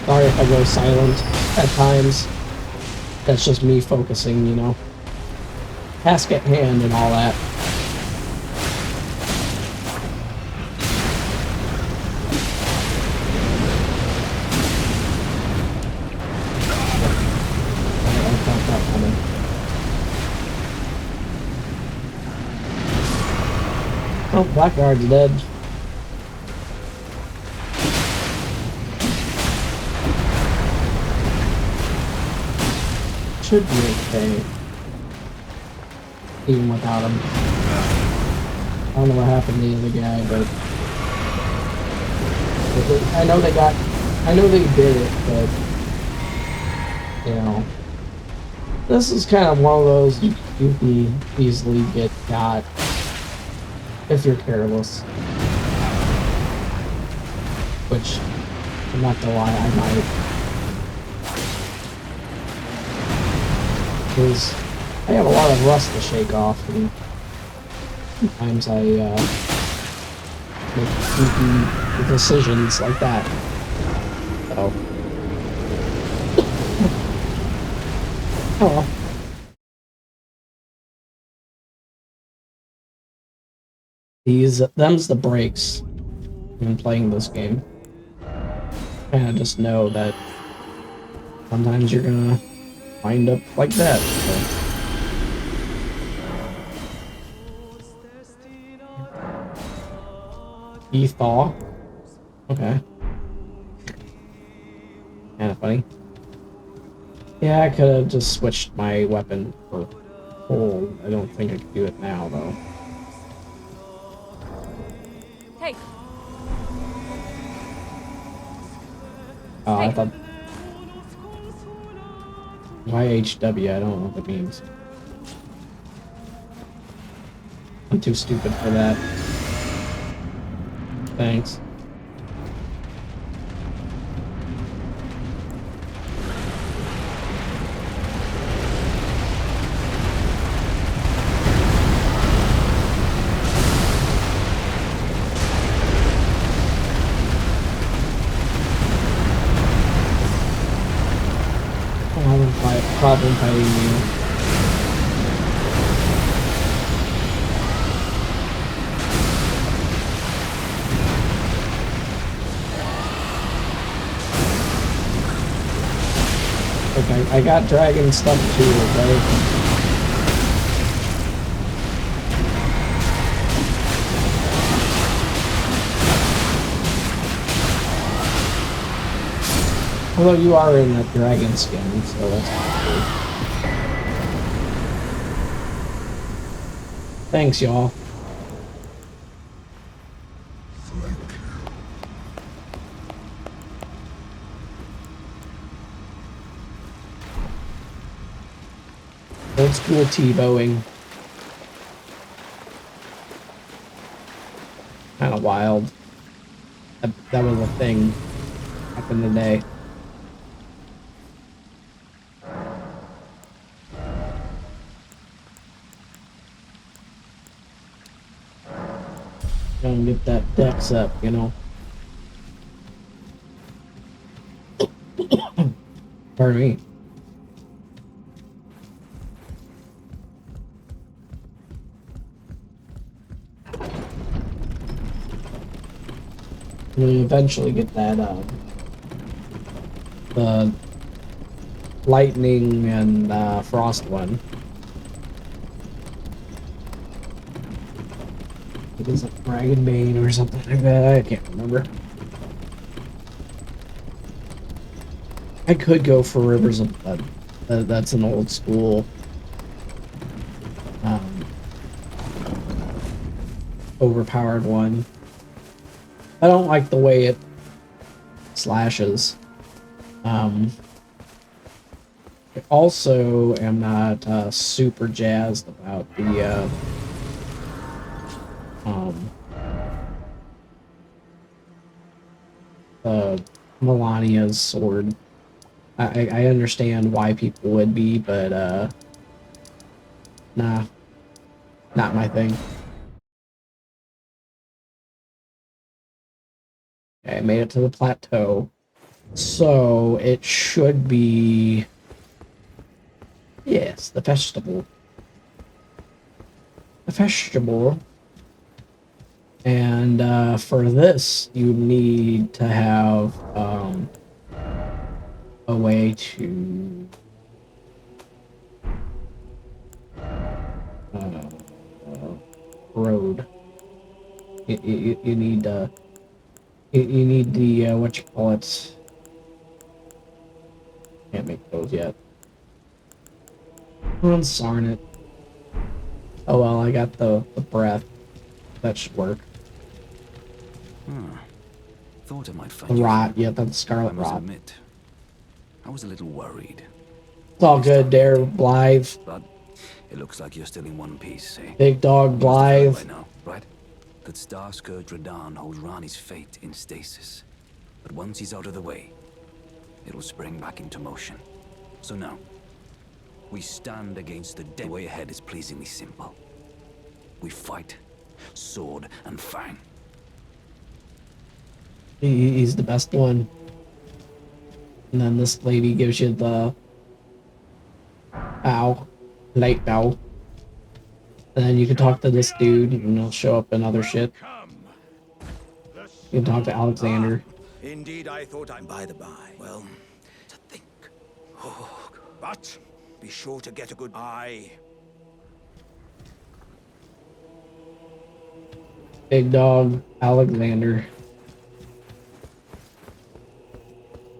Sorry if I go silent at times. That's just me focusing, you know. Task at hand and all that. I felt that coming. Oh, Blackguard's dead. should be okay. Even without him. I don't know what happened to the other guy, but I know they did it, but you know, this is kind of one of those you can easily get got if you're careless. Which, I'm not gonna lie, I might. Because I have a lot of rust to shake off, and sometimes I make goofy decisions like that. So, oh well. Them's the breaks in playing this game. Kinda just know that sometimes you're gonna wind up like that. So. Thaw. Okay. Kinda funny. Yeah, I could have just switched my weapon for hold. I don't think I could do it now, though. Hey. Oh, Hey. I thought... YHW, I don't know what that means. I'm too stupid for that. Thanks. Problem fighting you. Okay, I got dragon stuff too, okay? Although you are in that dragon skin, so that's cool. Thanks, y'all. Old school T-bowing. Kinda wild. That was a thing back in the day. Gonna get that dex up, you know. Pardon me. We'll eventually get that, the lightning and frost one. It is like Dragon Bane or something like that. I can't remember. I could go for Rivers of Blood. That's an old school overpowered one. I don't like the way it slashes. I also am not super jazzed about the Melania's sword. I understand why people would be, but nah, not my thing. Okay, I made it to the plateau, so it should be, yes, the festival. The festival. And for this, you need to have a way to road. You need you need the what you call it. Can't make those yet. Oh, darn it. Oh well, I got the breath. That should work. Thought I might The find you. rot, yeah, that's I scarlet must rot. admit, I was a little worried. It's all This good time there, meeting. Blythe. But it looks like you're still in one piece, eh? Big dog You must have heard Blythe. by now, right? That Starscourge Radahn holds Rani's fate in stasis. But once he's out of the way, it'll spring back into motion. So now, we stand against the dead. The way ahead is pleasingly simple. We fight, sword and fang. He's the best one. And then this lady gives you the bow, light bow. And then you can talk to this dude, and he'll show up in other shit. You can talk to Alexander. Indeed, I thought I'm by the by. Well, to think. Oh, but be sure to get a good eye. Big dog Alexander.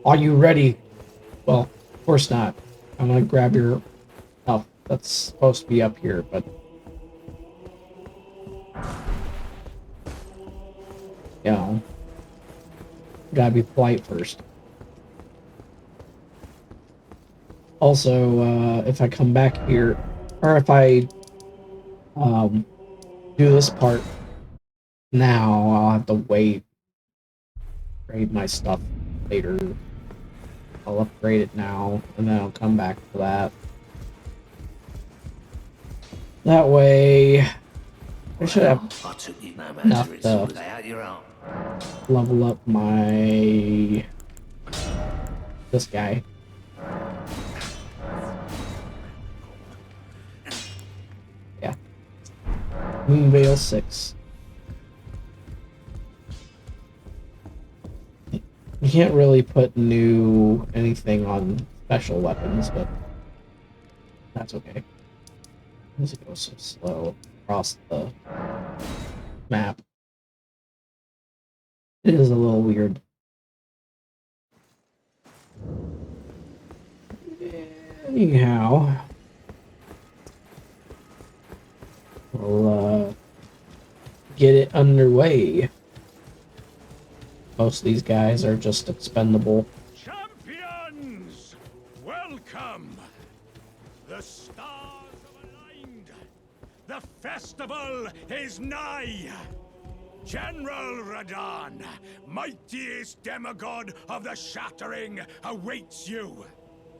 Are you ready? Well, of course not. I'm gonna grab your... Oh, that's supposed to be up here, but... You know... Gotta be polite first. Also, if I come back here... Or if I... do this part now, I'll have to wait. Grade my stuff later. I'll upgrade it now, and then I'll come back to that. That way, I should have I took you no enough matter. It's to all out your own. level up my... this guy. Yeah. Moonveil 6. You can't really put new anything on special weapons, but that's okay. Why does it go so slow across the map? It is a little weird. Anyhow, we'll get it underway. Most of these guys are just expendable. Champions! Welcome! The stars have aligned. The festival is nigh. General Radahn, mightiest demigod of the Shattering, awaits you.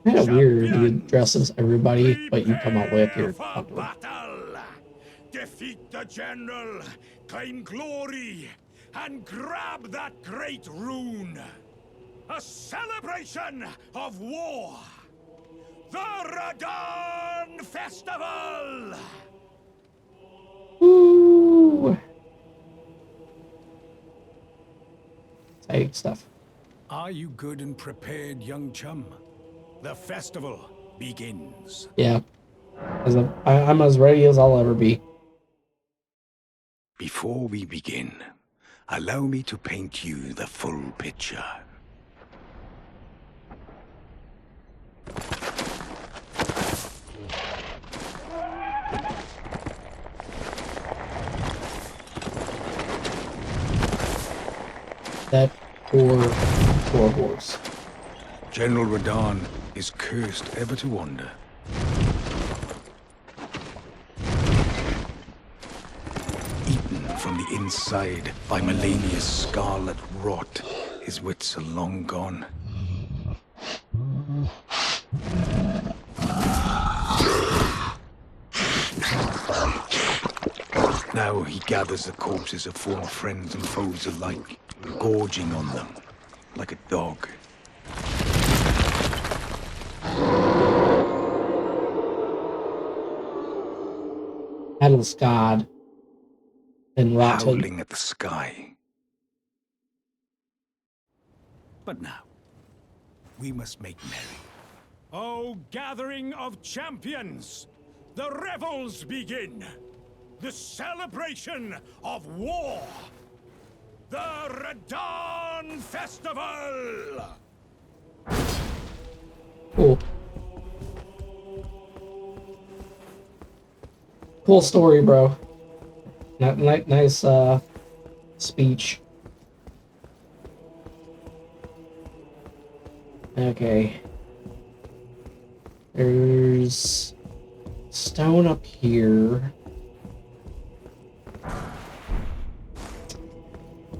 Kind of weird he addresses everybody, but you come up with your Prepare for battle. Defeat the general, claim glory, and grab that great rune. A celebration of war. The Radahn Festival! Ooh. Exciting stuff. Are you good and prepared, young chum? The festival begins. Yeah. I'm as ready as I'll ever be. Before we begin, allow me to paint you the full picture. That poor horse. General Radahn is cursed ever to wander. Eaten from the inside by Melania's scarlet rot, his wits are long gone. Now he gathers the corpses of former friends and foes alike, gorging on them like a dog. Adelskad and rotted. Howling at the sky. But now, we must make merry. O gathering of champions! The revels begin! The celebration of war! The Radahn Festival! Cool. Cool story, bro. Nice speech. Okay. There's stone up here.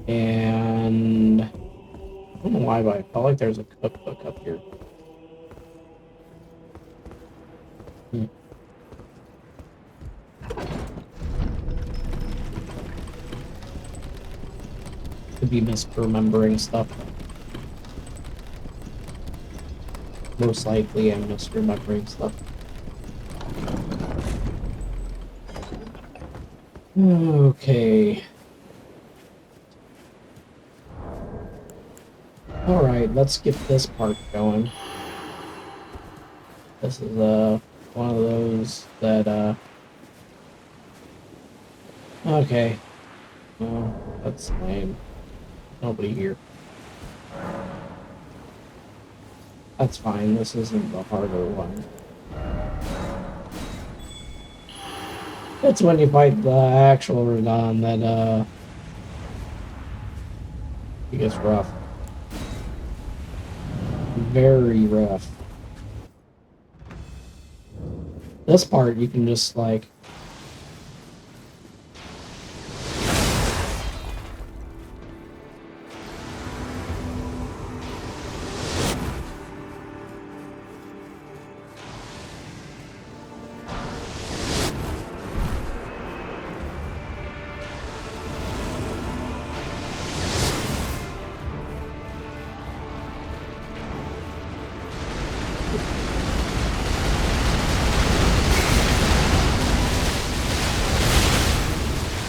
And I don't know why, but I felt like there's a cookbook up here. Could be misremembering stuff. Most likely I'm misremembering stuff. Okay. Alright, let's get this part going. This is one of those that okay. Oh, that's lame. Nobody here. That's fine, this isn't the harder one. It's when you fight the actual Radon that it gets rough. Very rough. This part you can just like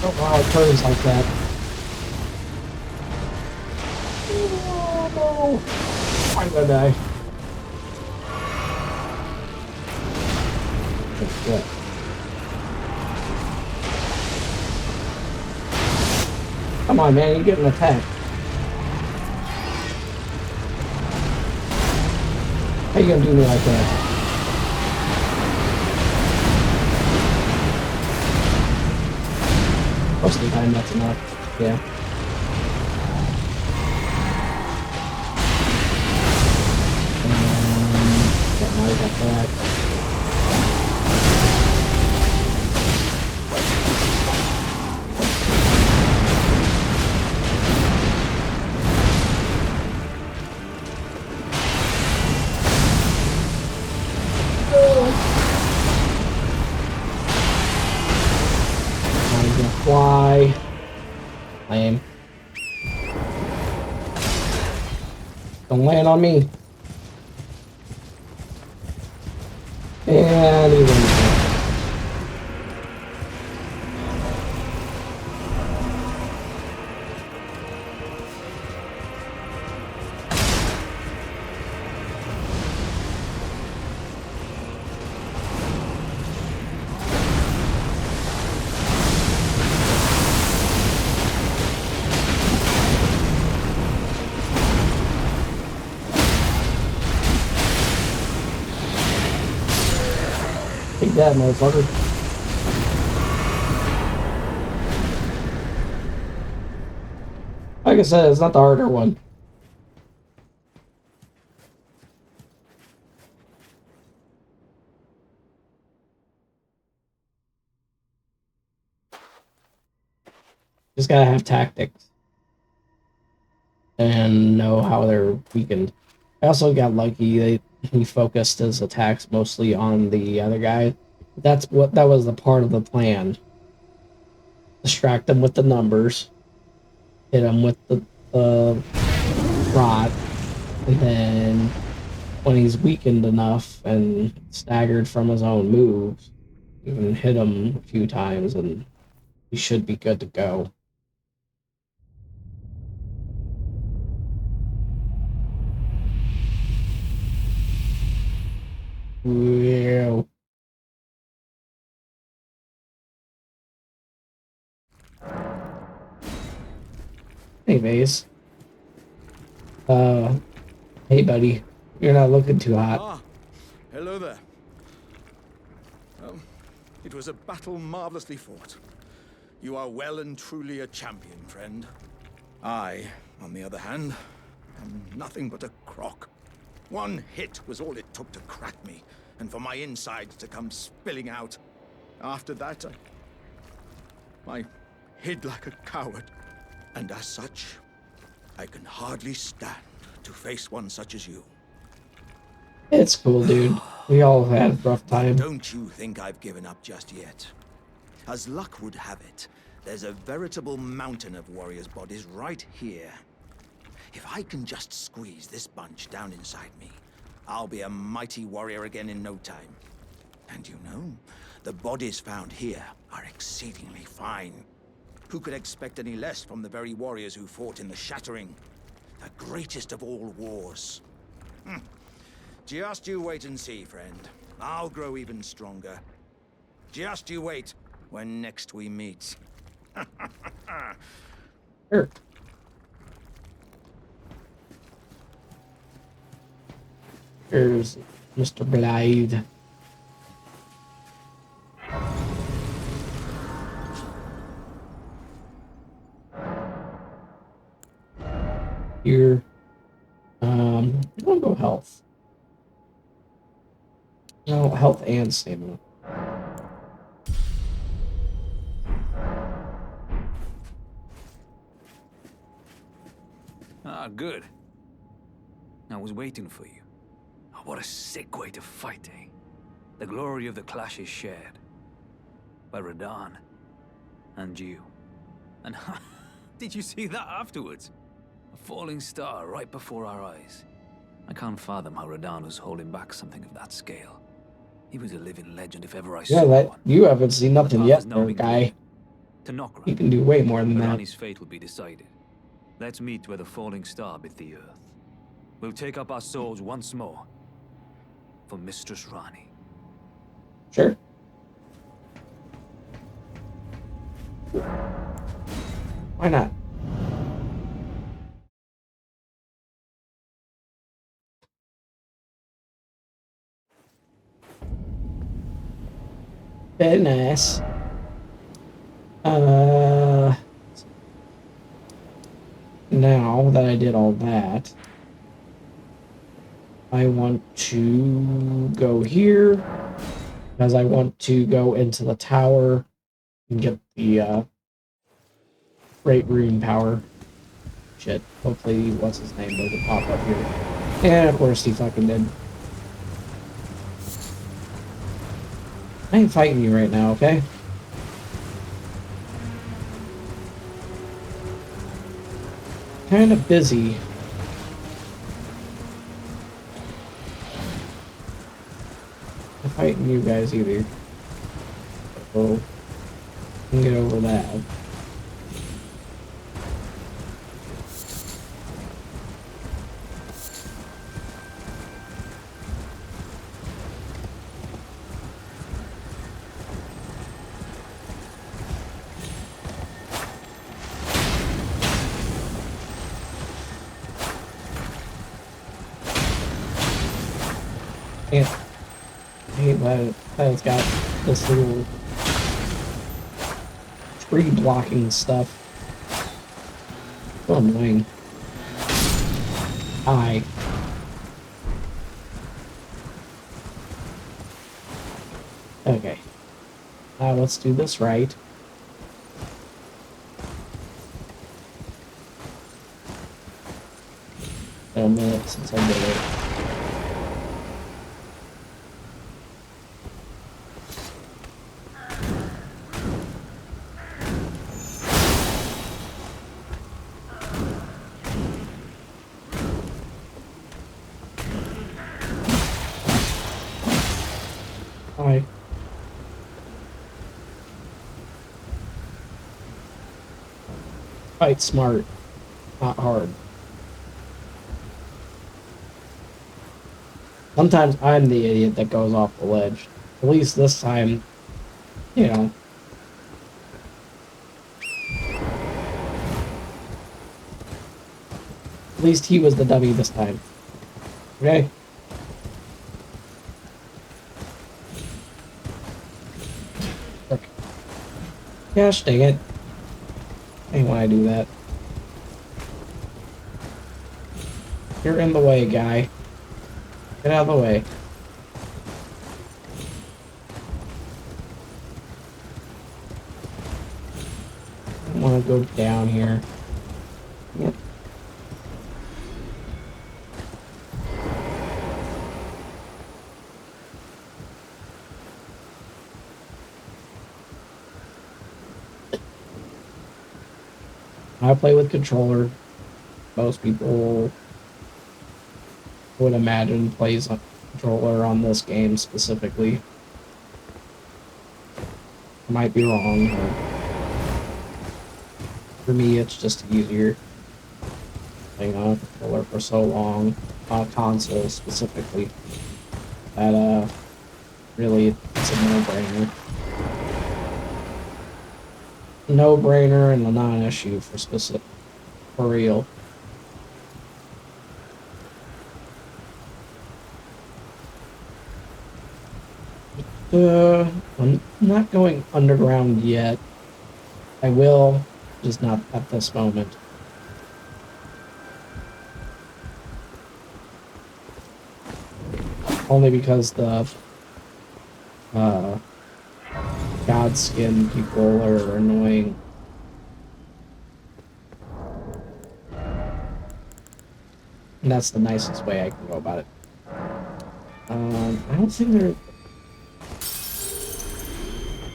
don't know how it turns like that. Oh no! I'm gonna die. Oh, shit. Come on, man, you're getting attacked. How you gonna do me like that? Most of the time, that's enough. Yeah. Yeah, now we got that. Now he's gonna fly. Lame. Don't land on me. And he wins. Take that, motherfucker. Like I said, it's not the harder one. Just gotta have tactics and know how they're weakened. I also got lucky. He focused his attacks mostly on the other guy. That was the part of the plan. Distract him with the numbers, hit him with the rod, and then when he's weakened enough and staggered from his own moves, you can hit him a few times and he should be good to go. Yeah. Anyways, uh, hey buddy, you're not looking too hot. Ah, hello there. It was a battle marvelously fought. You are well and truly a champion, friend. I, on the other hand, am nothing but a crock. One hit was all it took to crack me, and for my insides to come spilling out. After that, I hid like a coward. And as such, I can hardly stand to face one such as you. It's cool, dude. We all had a rough time. Don't you think I've given up just yet? As luck would have it, there's a veritable mountain of warriors' bodies right here. If I can just squeeze this bunch down inside me, I'll be a mighty warrior again in no time. And you know, the bodies found here are exceedingly fine. Who could expect any less from the very warriors who fought in the Shattering? The greatest of all wars. Just you wait and see, friend. I'll grow even stronger. Just you wait when next we meet. Sure. Here's Mr. Blythe. Here. I'm gonna go health. No, health and stamina. Ah, good. I was waiting for you. Oh, what a sick way to fight, eh? The glory of the clash is shared. By Radahn. And you. And did you see that afterwards? A falling star right before our eyes. I can't fathom how Radahn was holding back something of that scale. He was a living legend if ever I saw one. You haven't seen nothing The path yet, has now there, been guy. cleared. To Nokra, You can do way more than where that. Ranni's fate will be decided. Let's meet where the falling star bit the earth. We'll take up our swords once more. For Mistress Ranni. Sure. Why not? Very nice. Now that I did all that, I want to go here because I want to go into the tower and get the great rune power. Shit. Hopefully, what's his name doesn't pop up here. And of course, he fucking did. I ain't fighting you right now, okay? Kind of busy. Not fighting you guys either. So, I can get over that. I hate that it's got this little tree blocking stuff. So annoying. Hi. Okay. Now let's do this right. Been a minute since I did it. Hi. Fight smart, not hard. Sometimes I'm the idiot that goes off the ledge. At least this time, you know. At least he was the dummy this time. Okay? Gosh dang it. I hate when I do that. You're in the way, guy. Get out of the way. I want to go down here. Yep. I play with controller. Most people would imagine plays a controller on this game specifically. I might be wrong, but for me it's just easier playing on a controller for so long, on a console specifically, that really it's a no-brainer. No-brainer and a non-issue for real. I'm not going underground yet. I will, just not at this moment. Only because the Godskin people are annoying. And that's the nicest way I can go about it. I don't think there.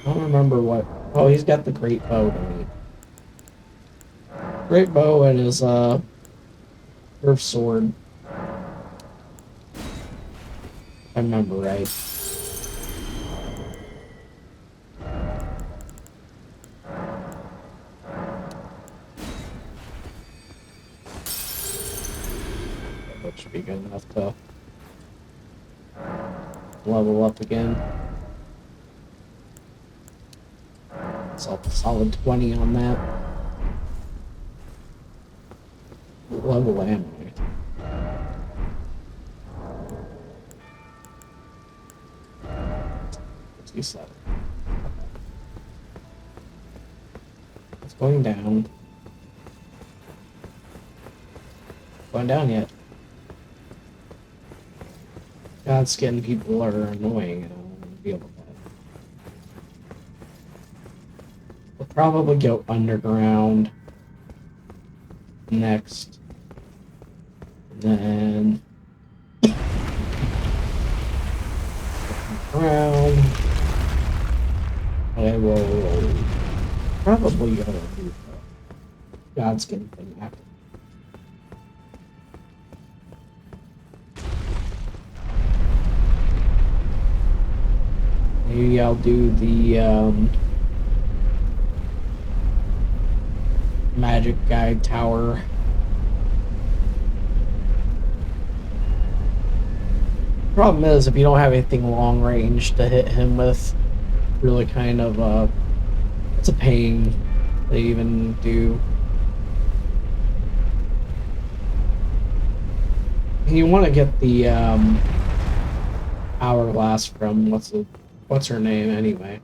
I don't remember what. Oh, he's got the great bow, don't he? Great bow and his earth sword. If I remember right. That should be good enough to level up again. Solid 20 on that. Level ammo. 67. It's going down. Going down yet. Godskin people are annoying. I don't want to deal with that. We'll probably go underground next. And then around. I will probably go do the Godskin thing after. Maybe I'll do the magic guide tower. Problem is, if you don't have anything long range to hit him with, really kind of it's a pain to even do. You want to get the hourglass from what's her name anyway?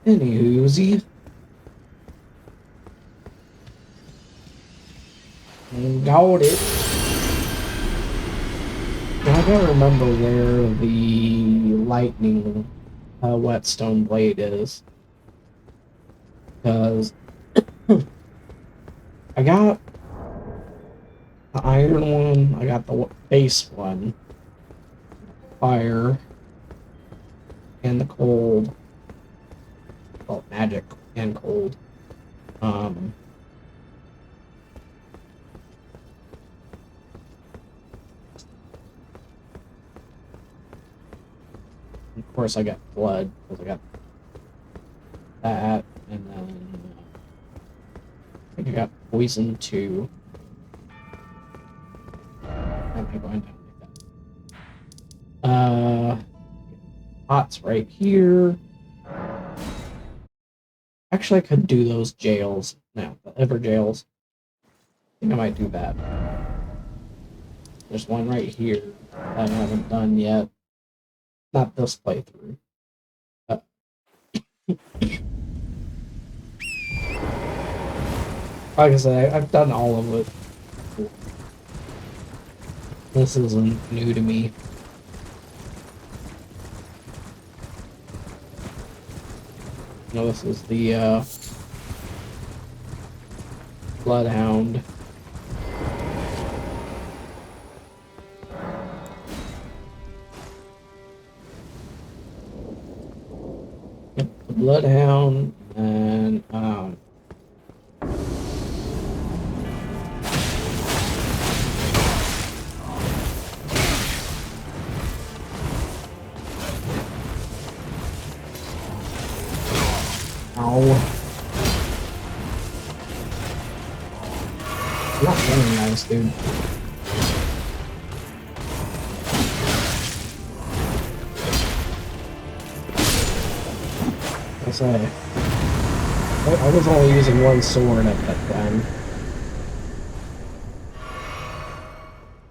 Anywhoosy. Got it. Now I gotta remember where the lightning whetstone blade is. Because I got the iron one, I got the base one, fire, and the cold. Well, magic and cold. Of course, I got blood because I got that, and then I think I got poison too. Am I going down like that? Pots right here. Actually, I could do those jails now, the ever jails. think I might do that. There's one right here that I haven't done yet. Not this playthrough. Like I said, I've done all of it. This isn't new to me. No, this is the Bloodhound. Yep, the Bloodhound, and ow. Not very nice, dude. I say, I was only using one sword at that time.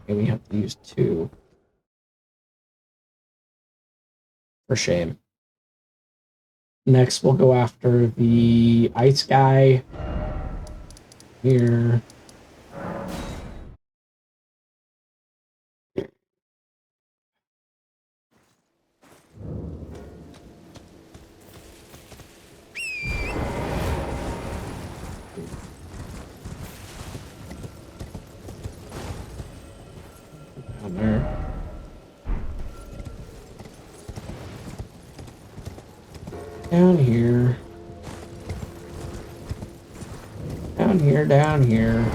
And we have to use two. For shame. Next, we'll go after the ice guy. Here. Down there. Down here. Down here, down here.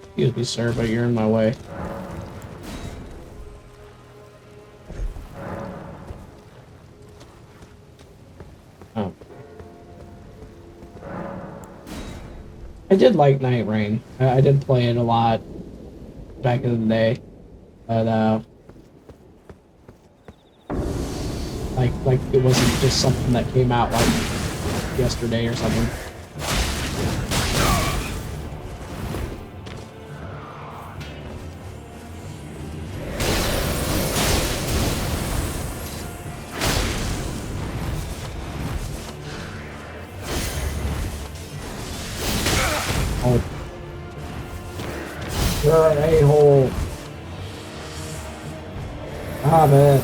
Excuse me, sir, but you're in my way. Oh. I did like Night Rain. I did play it a lot back in the day. But, like it wasn't just something that came out like yesterday or something. Oh. You're an a-hole. Ah, man.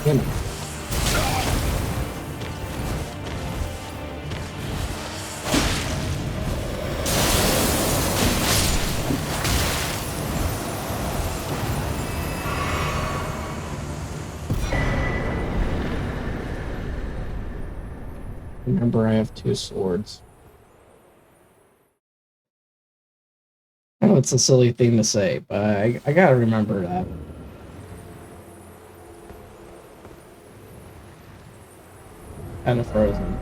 Damn it. Remember, I have two swords. I know it's a silly thing to say, but I gotta remember that. Kind of frozen.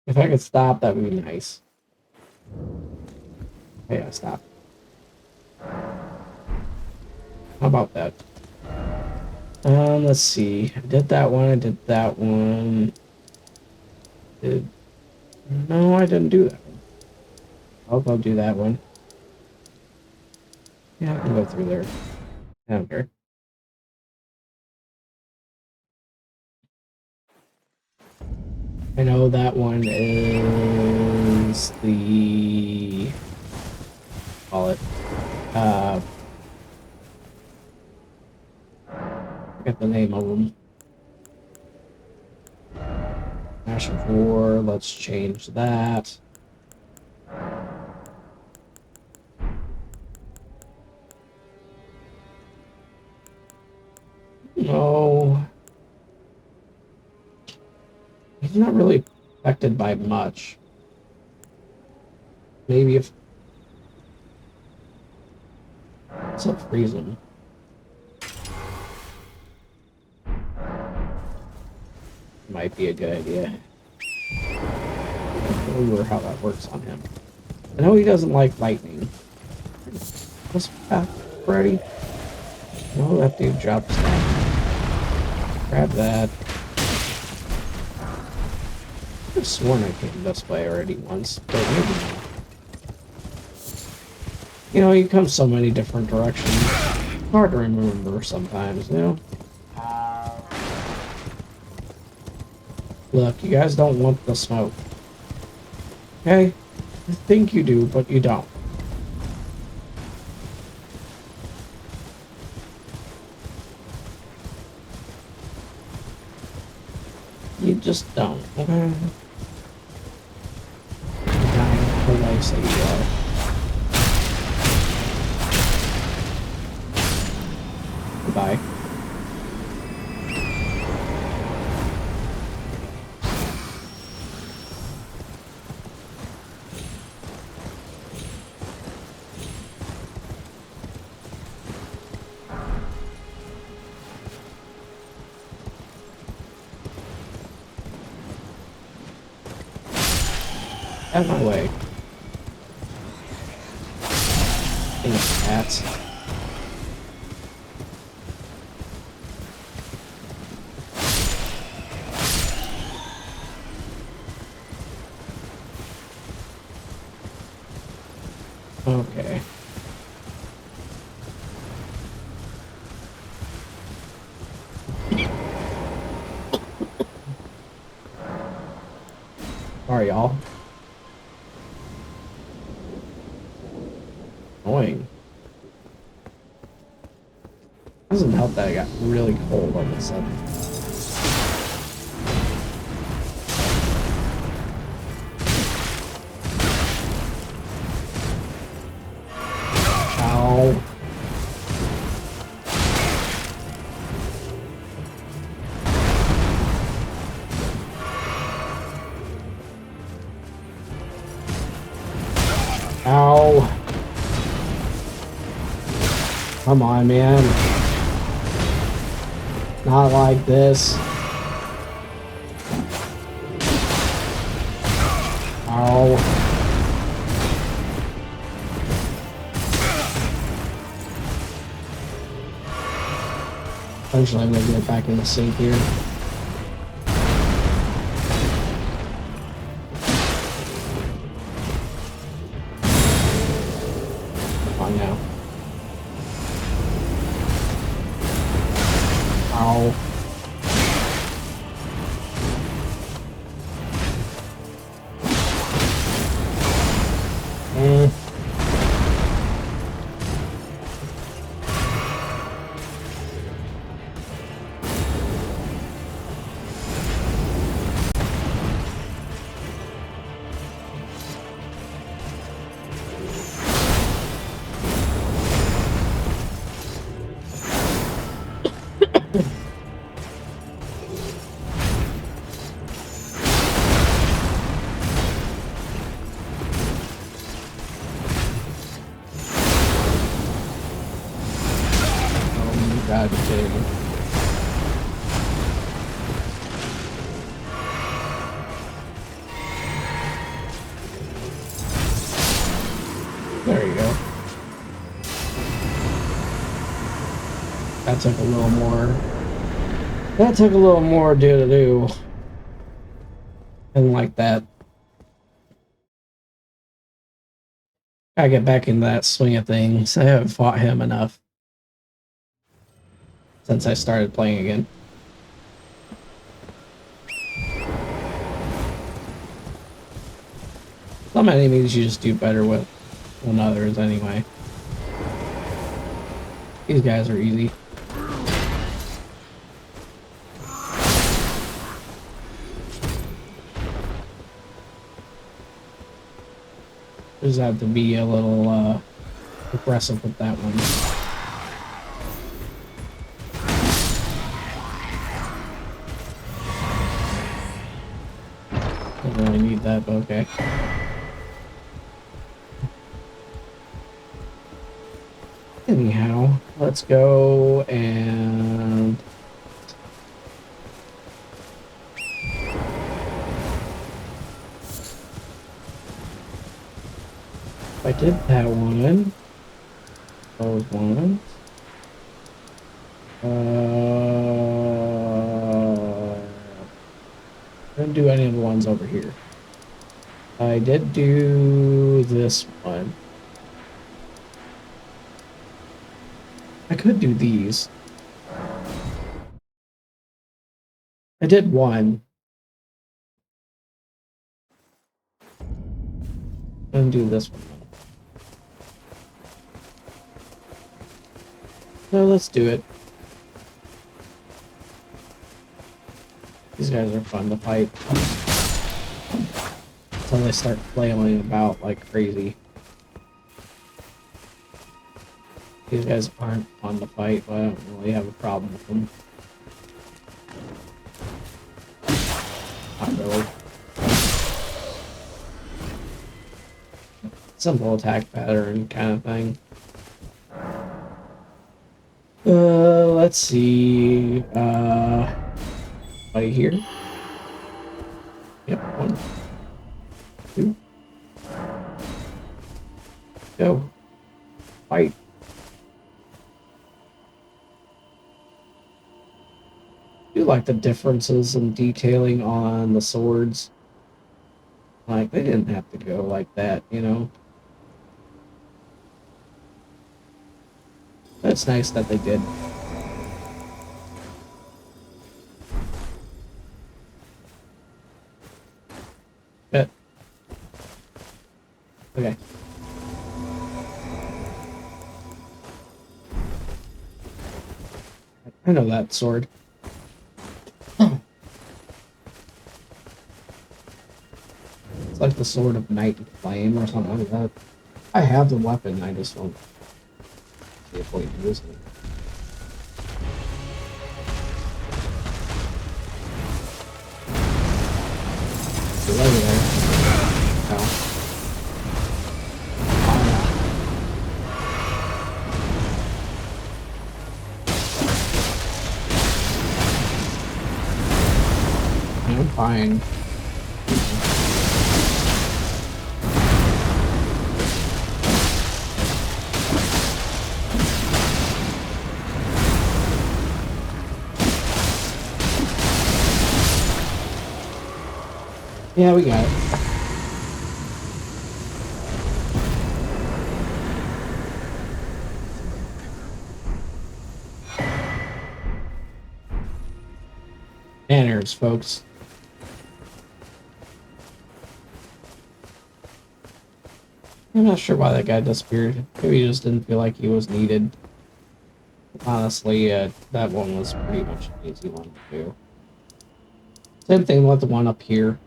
If I could stop, that would be nice. Yeah, stop. How about that? Let's see. I did that one. I did that one. No, I didn't do that one. I'll go do that one. Yeah, I can go through there. I don't care. I know that one is the call it forget the name of them. Ash of War, let's change that. No. He's not really affected by much. Maybe if it's up freeze him. Might be a good idea. I'm not sure how that works on him. I know he doesn't like lightning. this path already? No, that dude dropped stuff. Grab that. I've sworn I came this way already once, but maybe not. You know, you come so many different directions. Hard to remember sometimes, you know? Look, you guys don't want the smoke. Okay? I think you do, but you don't. You just don't, okay? You're dying for life, say you are. Goodbye. Out of my way. These cats. Okay. Sorry, y'all. Annoying. Doesn't help that I got really cold all of a sudden. Ow. Ow. Come on, man. Not like this. Ow. Eventually I'm gonna get back in the sink here. Come on now. Ow. God, you're kidding me. There you go. That took a little more. That took a little more to do. Didn't like that. Gotta get back in that swing of things. I haven't fought him enough since I started playing again. Some enemies you just do better with than others anyway. These guys are easy. Just have to be a little aggressive with that one. Don't really need that, but okay. Anyhow, let's go and I did that one. Those ones. Didn't do any of the ones over here. I did do this one. I could do these. I did one. And do this one. So let's do it. These guys are fun to fight. Until they start flailing about like crazy. These guys aren't fun to fight, but I don't really have a problem with them. Not really. Simple attack pattern kind of thing. Let's see. Right here. Yep, 1, 2. Go. Fight. I do like the differences in detailing on the swords. Like, they didn't have to go like that, you know? That's nice that they did. Bet. Okay. I know that sword. It's like the sword of night and flame or something like that. I have the weapon, I just don't see a point in using it. So there we go. Oh. I'm fine. Yeah, we got it. Manners, folks. I'm not sure why that guy disappeared. Maybe he just didn't feel like he was needed. Honestly, that one was pretty much an easy one to do. Same thing with the one up here.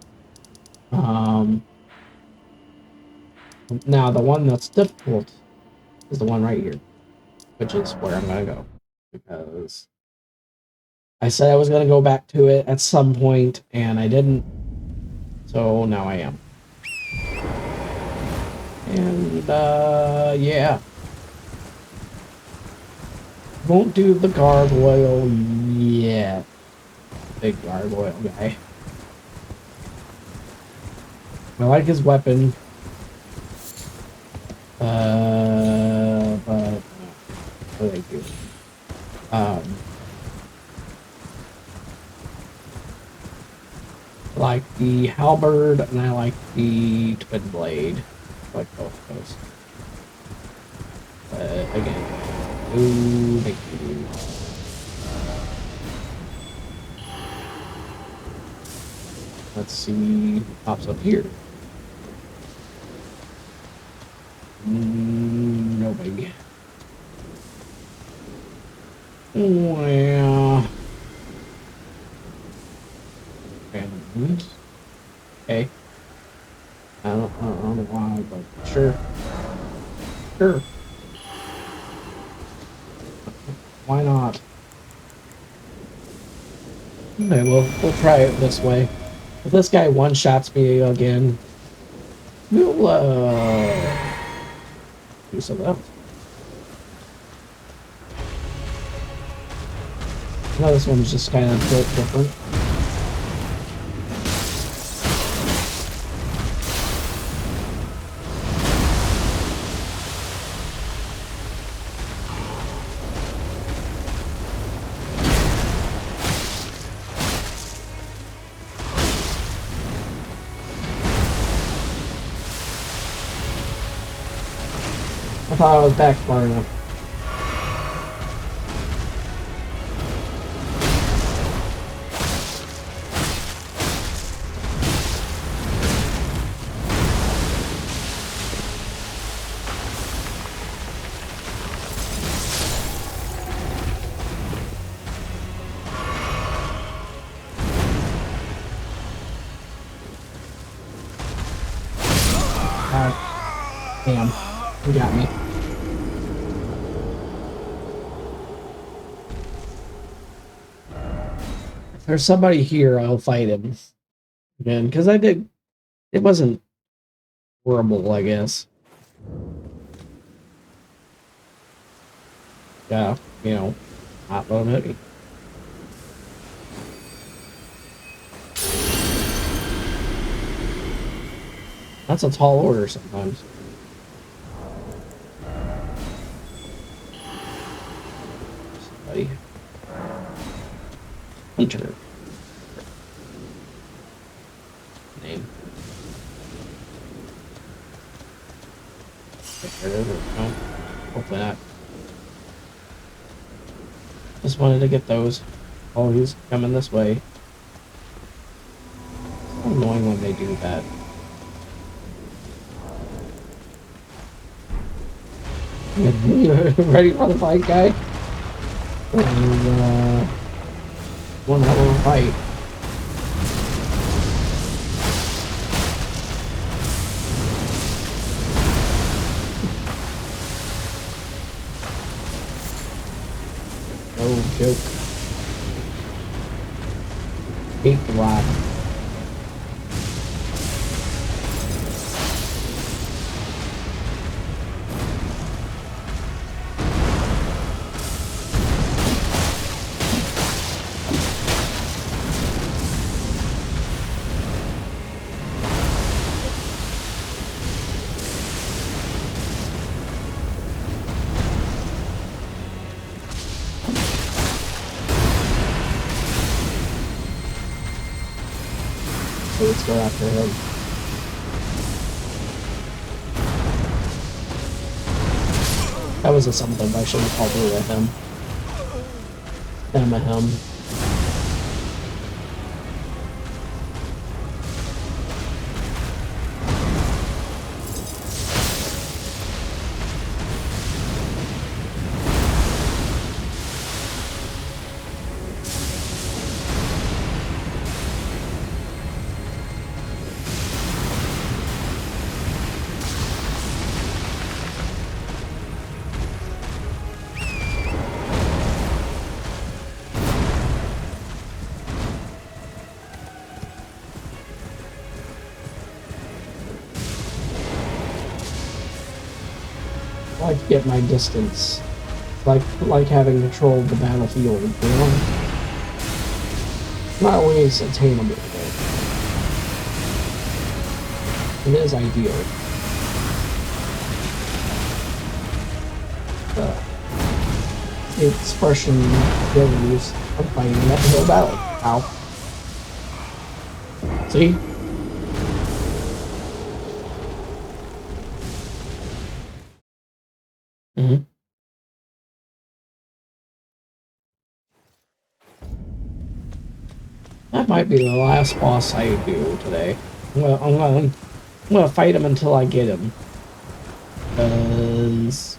Now the one that's difficult is the one right here, which is where I'm gonna go. Because I said I was gonna go back to it at some point, and I didn't. So now I am. And, yeah. Won't do the gargoyle yet. Big gargoyle guy. I like his weapon. But what do I do? I like the halberd and I like the twin blade. I like both of those. Again, no thank you. Let's see what pops up here. No big. Well, randoms. Okay. I don't know why, but sure. Sure. Why not? Okay, we'll try it this way. If this guy one-shots me again, we'll do something else. Now this one's just kind of built different. I thought I was back far enough. Damn, he got me. If there's somebody here, I'll fight him. Again, because I did. It wasn't horrible, I guess. Yeah, you know, not let him hit me. That's a tall order sometimes. Somebody. Hunter. Name. No, hopefully not. Just wanted to get those. Oh, he's coming this way. It's so annoying when they do that. Ready for the fight, guy? And, one hell of a fight. No joke. Hate the rock. So let's go after him. That was a something, but I should have called it a him. Them a him. I like to get my distance. Like having control of the battlefield, you know? Not always attainable, but it is ideal. The expression goes, I'm fighting that whole battle. Ow. See? Mm-hmm. That might be the last boss I do today. I'm gonna fight him until I get him. Because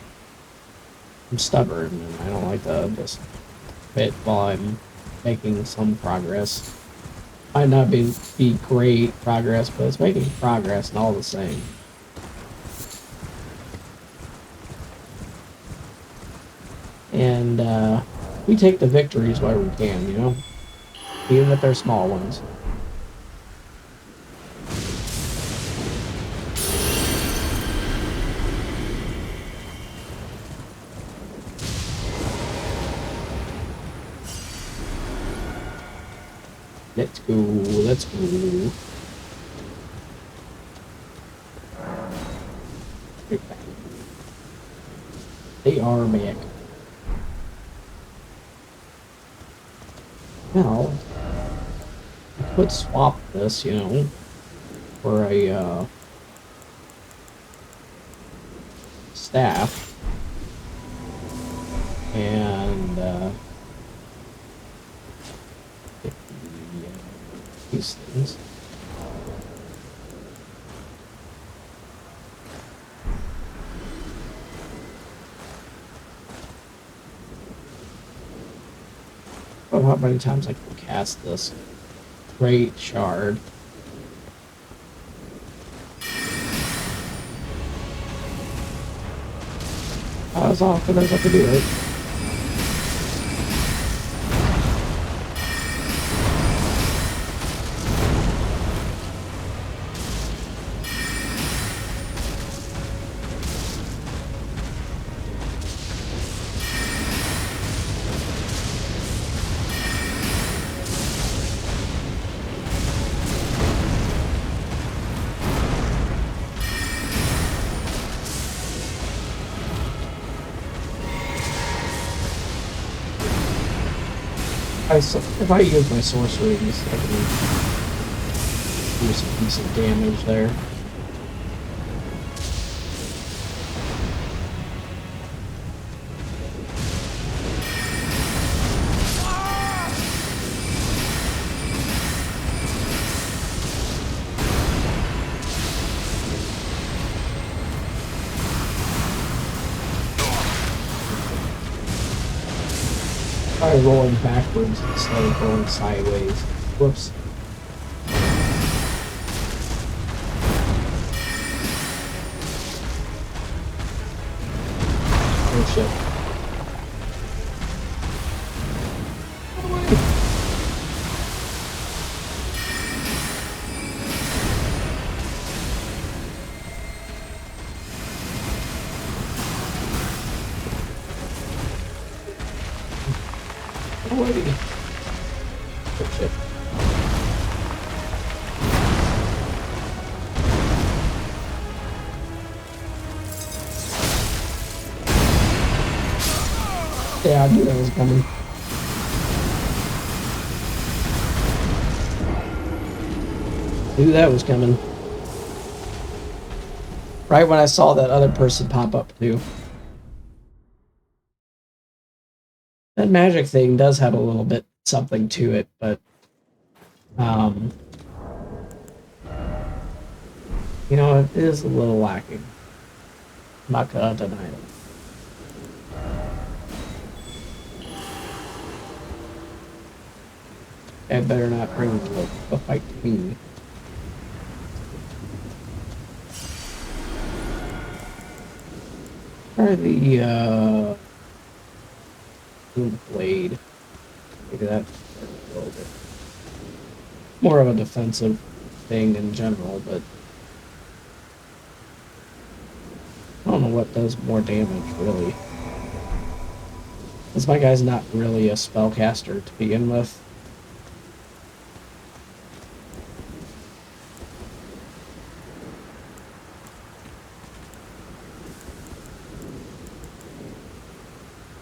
I'm stubborn and I don't like to just quit while I'm making some progress. Might not be great progress, but it's making progress and all the same. And we take the victories while we can, you know? Even if they're small ones. Let's go, let's go. They are back. Now, I could swap this, you know, for a staff. and these things. Oh, how many times I can cast this great shard. As often as I can do it. If I use my sorceries, I can do some decent damage there. Try rolling backwards instead of going sideways. Whoops. Oh shit. Alrighty. Oh shit. Yeah, I knew that was coming. Knew that was coming. Right when I saw that other person pop up too. That magic thing does have a little bit something to it, but you know, it is a little lacking. I'm not gonna deny it. I better not bring the fight to me. Try the blade. Maybe that's a little bit more of a defensive thing in general, but I don't know what does more damage really. Because my guy's not really a spellcaster to begin with.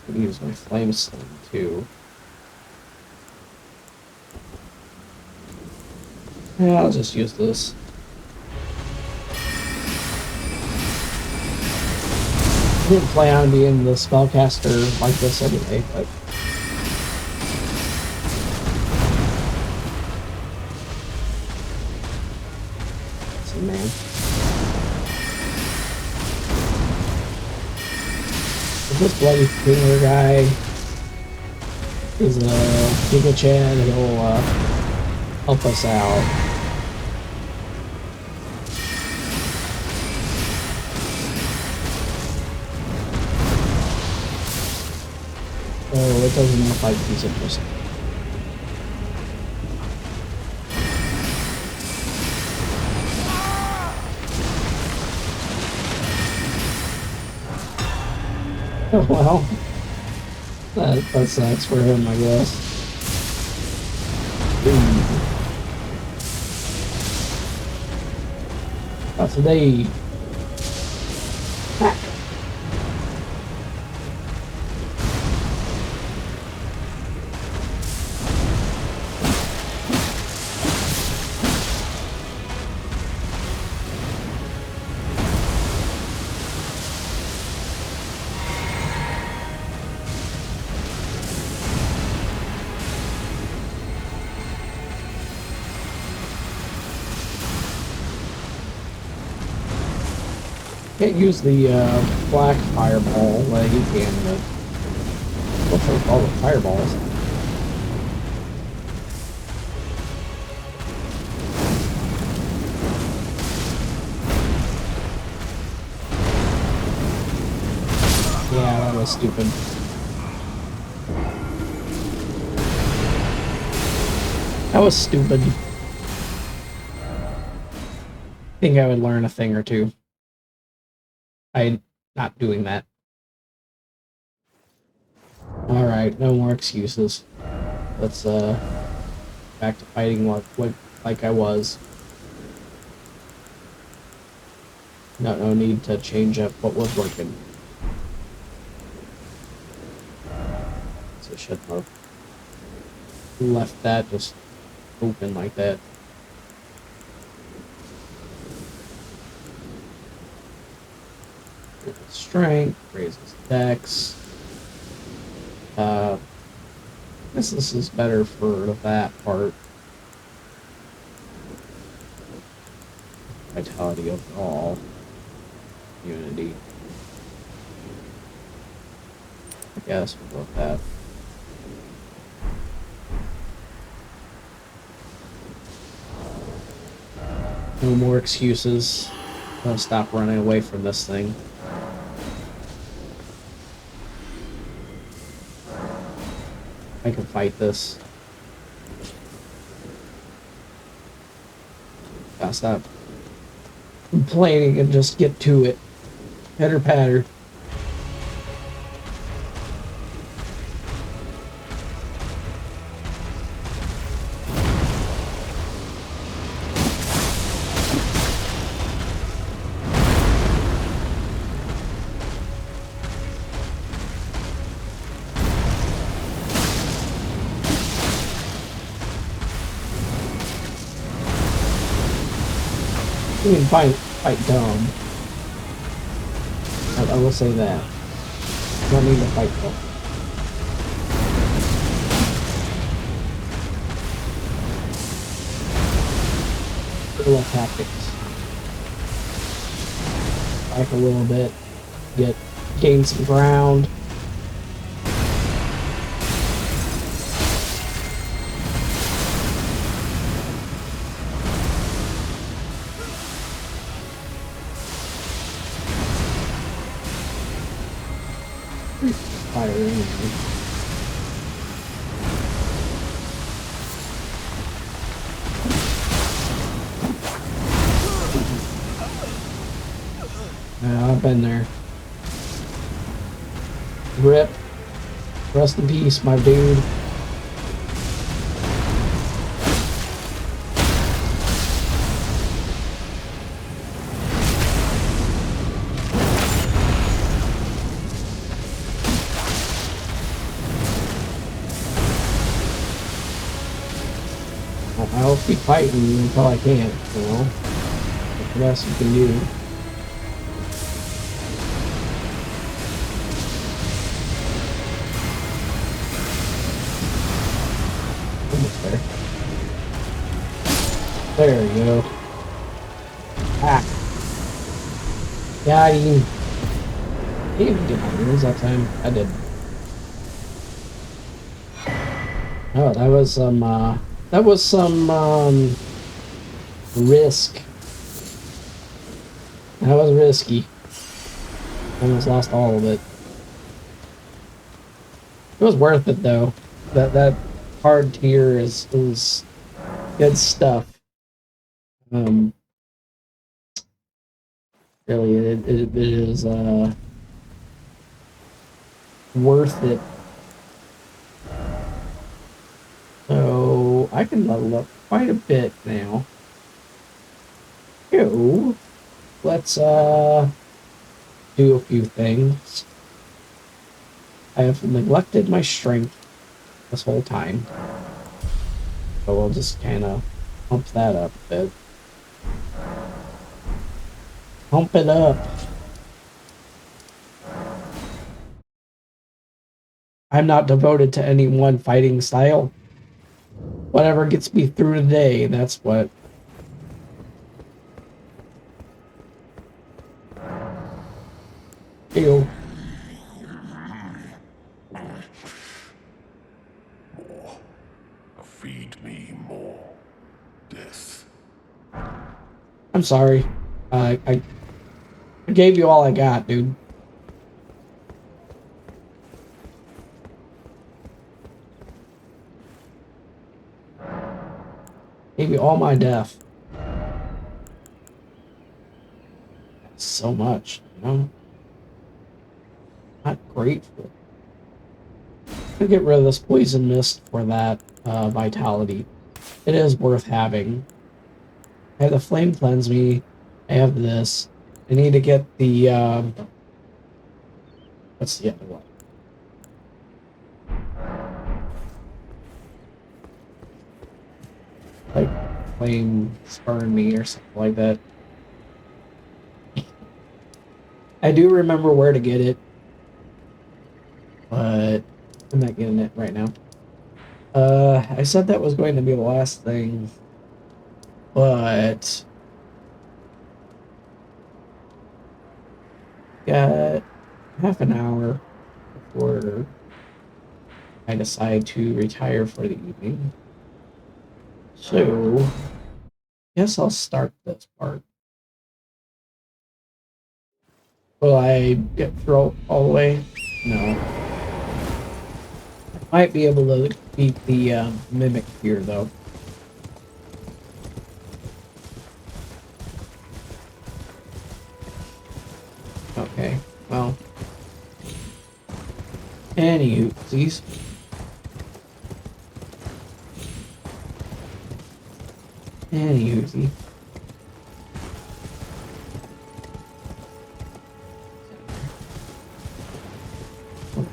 I can use my flame sling too. Yeah, I'll just use this. I didn't plan on being the spellcaster like this anyway, but see, man. If this bloody finger guy is a Giga Chan, he'll help us out. Oh, it doesn't look like he's interested. Oh, well, that sucks for him, I guess. Not today. Ah. can't use the black fireball like you can with what's it called, the fireballs. Yeah, that was stupid. That was stupid. I think I would learn a thing or two by not doing that. Alright, no more excuses. Let's back to fighting like I was. No need to change up what was working. So shouldn't have left that just open like that. Strength, raises dex. I guess this is better for that part. Vitality overall. Unity. I guess we'll go with that. No more excuses. I'm gonna stop running away from this thing. I can fight this. Gotta stop complaining and just get to it. Pitter patter. You can fight dumb. I will say that. You don't need to fight dumb. Guerrilla tactics. Back a little bit. Gain some ground. Fire anyway. Yeah, I've been there. Rip. Rest in peace, my dude. I'll keep fighting until I can't, you know? That's the best you can do. Almost there. There we go. Ah. Got him. I didn't even get my rules that time. I did. Oh, that was some risk. That was risky. Almost lost all of it. It was worth it though. That hard tier is good stuff. Really, it is worth it. So I can level up quite a bit now. So let's do a few things. I have neglected my strength this whole time. So we'll just kind of pump that up a bit. Pump it up. I'm not devoted to any one fighting style. Whatever gets me through the day, that's what. Ew. Feed me more death. I'm sorry. I gave you all I got, dude. Gave you all my death. That's so much, you know? Not grateful. I'll get rid of this poison mist for that vitality. It is worth having. I have the flame cleanse me. I have this. I need to get the what's the other one? Like flame spurn me or something like that. I do remember where to get it, but I'm not getting it right now. I said that was going to be the last thing, but got half an hour before I decide to retire for the evening. So, guess I'll start this part. Will I get through all the way? No. Might be able to beat the mimic here, though. Okay, well. Anywho, these. Anywho,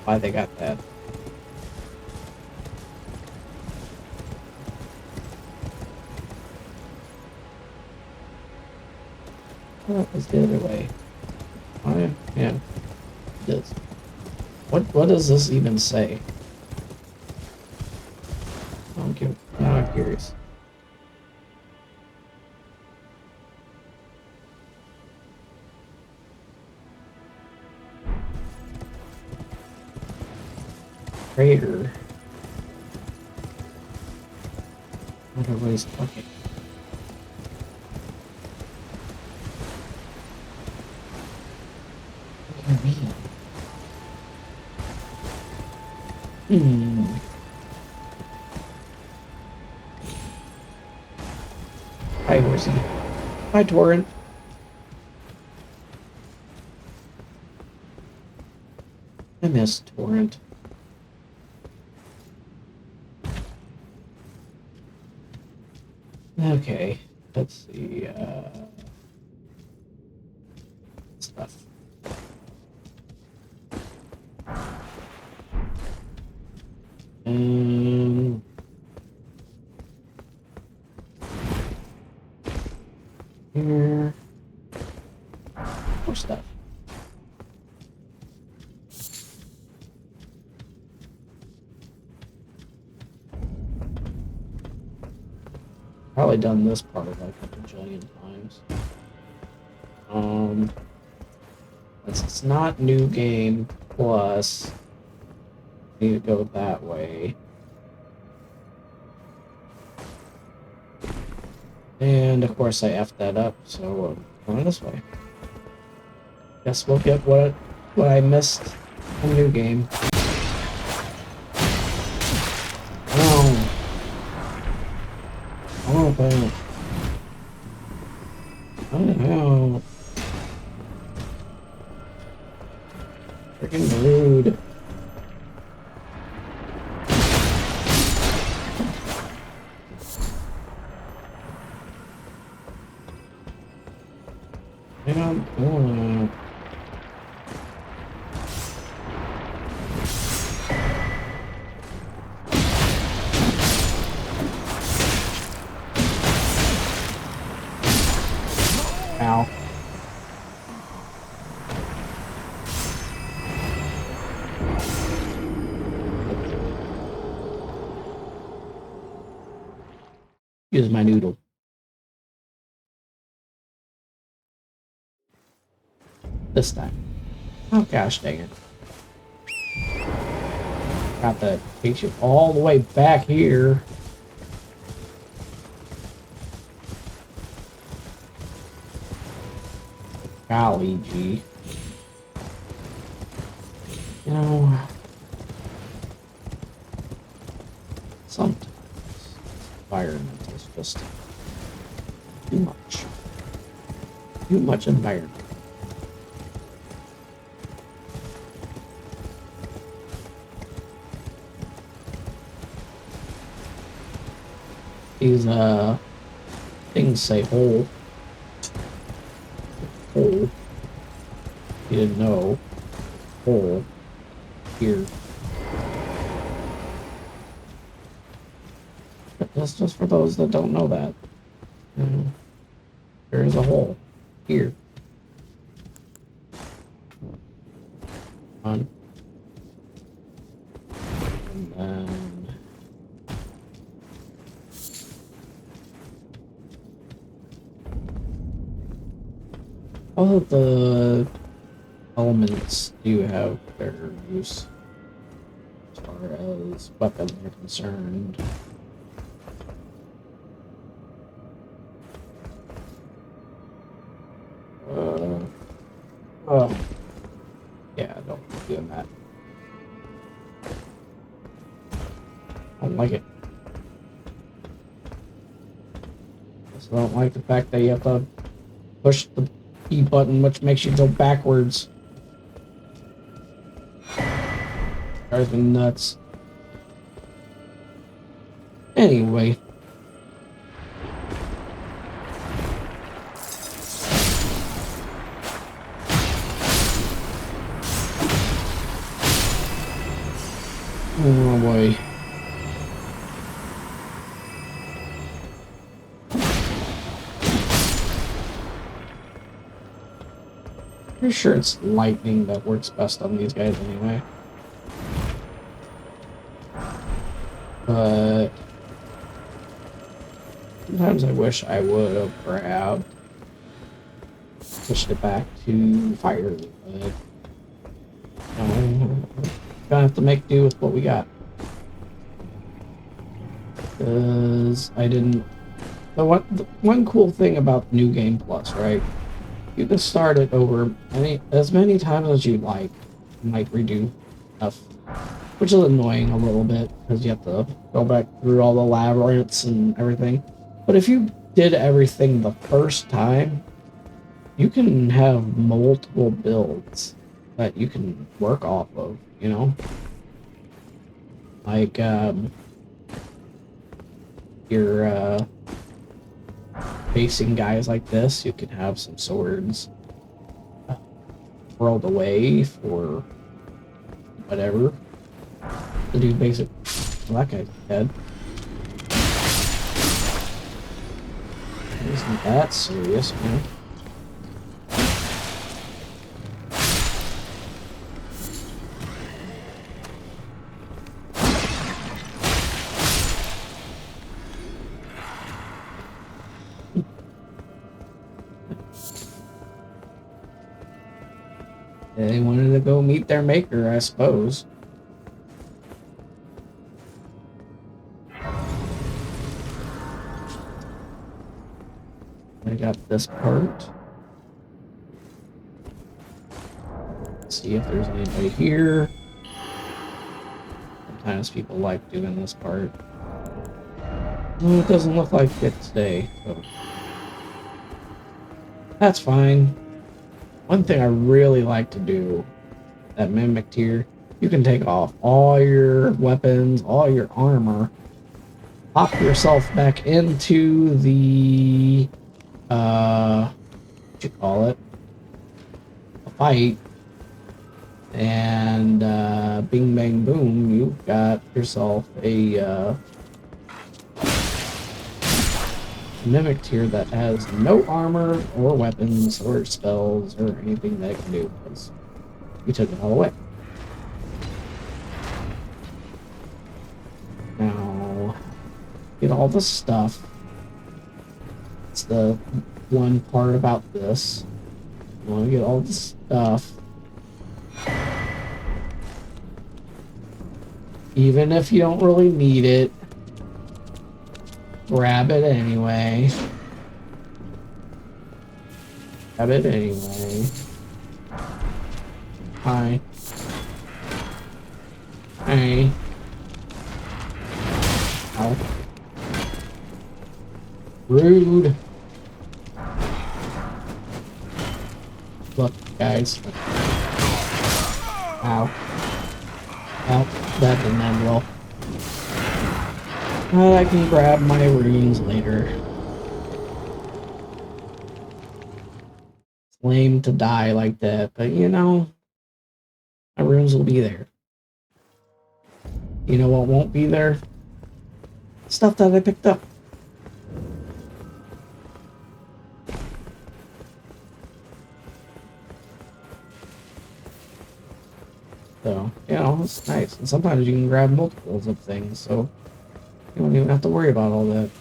why they got that. Oh, it's the other way. Oh, yeah, it does. What does this even say? Now I'm curious. Crater. Everybody's talking. What do you mean? Hi, horsey. Hi, Torrent. I miss Torrent. Okay, let's see. Stuff. Here. More stuff. Probably done this part like a bajillion times. It's not new game plus. Need to go that way. And of course I effed that up, so going this way. Guess we'll get what I missed in the new game. Oh. Oh, but... Oh, no. Freaking rude. I don't know. Ow. Use my noodle. This time. Oh gosh dang it. Got that takes you all the way back here. Golly gee. You know, sometimes environment is just too much. Too much environment. These things say hole. Hole. You didn't know. Hole. Here. But that's just for those that don't know that. You know, there is a hole. Here. On. And then all of the elements do have their use as far as weapons are concerned. Oh, yeah, I don't like doing that. I don't like it. I don't like the fact that you have to push the E button, which makes you go backwards. Drives me nuts. Anyway. Oh boy. Pretty sure it's lightning that works best on these guys anyway. But sometimes I wish I would have grabbed, pushed it back to fire, but gonna have to make do with what we got. Because I didn't. The one cool thing about New Game Plus, right? You can start it over as many times as you like, and like redo stuff, which is annoying a little bit because you have to go back through all the labyrinths and everything. But if you did everything the first time, you can have multiple builds that you can work off of, you know? Like, you're facing guys like this, you can have some swords rolled away for whatever. To do basic. Well, that guy's dead. It isn't that serious, man. They wanted to go meet their maker, I suppose. I got this part. Let's see if there's anybody here. Sometimes people like doing this part. Well, it doesn't look like it today, so that's fine. One thing I really like to do, that mimicked here, you can take off all your weapons, all your armor, pop yourself back into the, what you call it, a fight, and bing bang boom, you've got yourself a mimicked here that has no armor or weapons or spells or anything that it can do because you took it all away. Now, get all the stuff. It's the one part about this. You want to get all the stuff. Even if you don't really need it, grab it anyway. Grab it anyway. Hi. Hey. Ow. Rude. Look, guys. Ow. Well, that didn't end well. I can grab my runes later. It's lame to die like that, but you know, my runes will be there. You know what won't be there? Stuff that I picked up. So, you know, it's nice. And sometimes you can grab multiples of things, so you don't even have to worry about all that.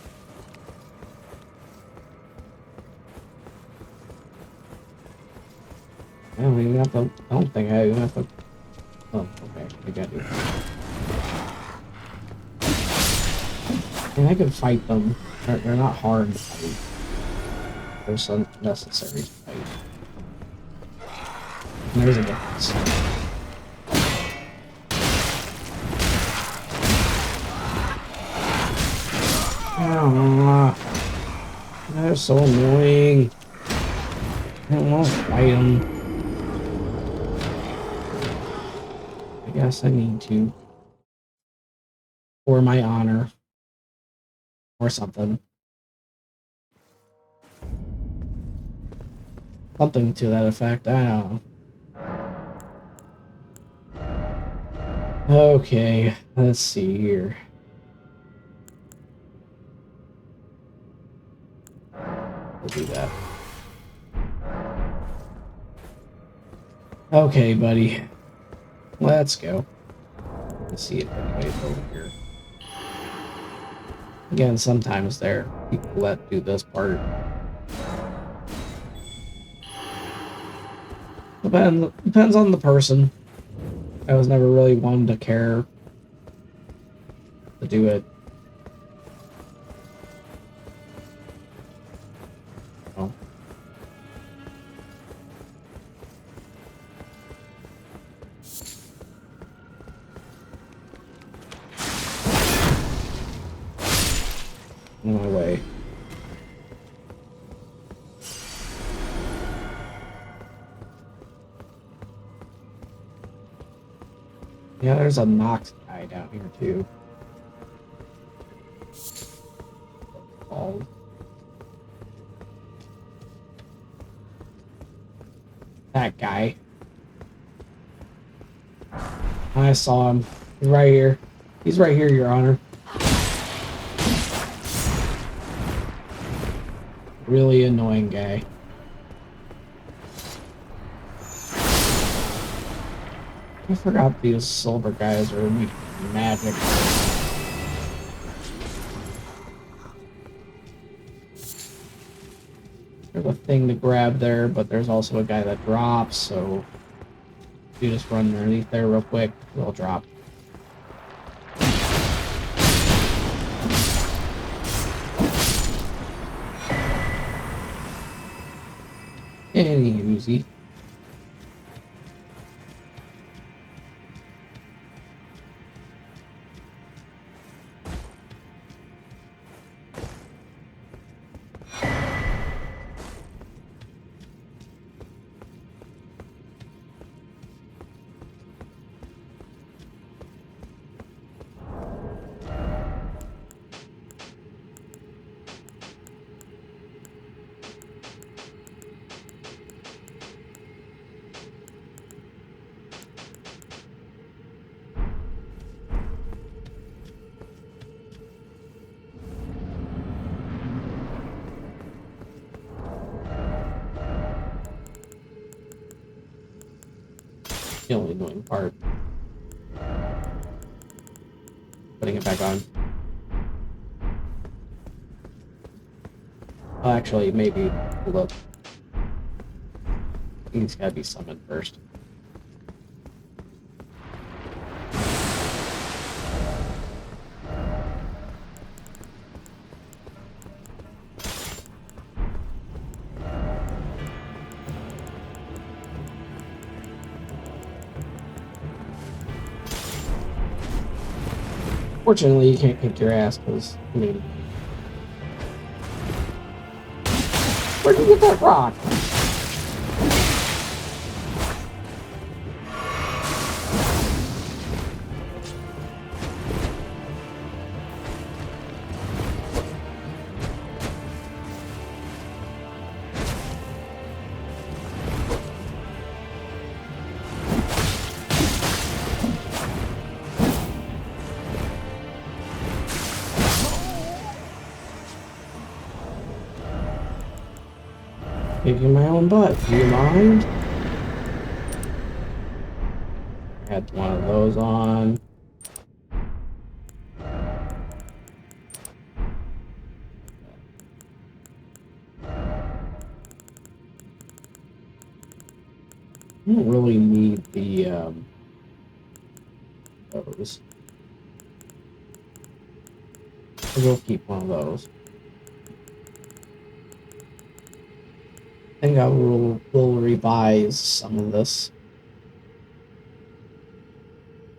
I don't even have to, I don't think I even have to, oh, okay, maybe I do. And I can fight them. They're not hard to fight. They're so necessary to fight. And there's a difference. They're so annoying. I don't want to fight them. I guess I need to. For my honor. Or something. Something to that effect. I don't know. Okay, let's see here. We'll do that. Okay, buddy. Let's go. Let's see if anybody's over here. Again, sometimes there are people that do this part. Depends on the person. I was never really one to care to do it. Oh. On my way. Yeah, there's a Nox guy down here too. Oh. That guy. I saw him. He's right here. He's right here, Your Honor. Really annoying guy. I forgot these silver guys are weak to magic. There's a thing to grab there, but there's also a guy that drops, so you just run underneath there real quick, it'll drop. Any Uzi. The only annoying part. Putting it back on. Well, actually, maybe. Hold up. He's gotta be summoned first. Fortunately, you can't kick your ass because, I mean, where'd you get that rock? Kicking my own butt. Do you mind? Had one of those on. I don't really need the those. We'll keep one of those. I think I will revise some of this.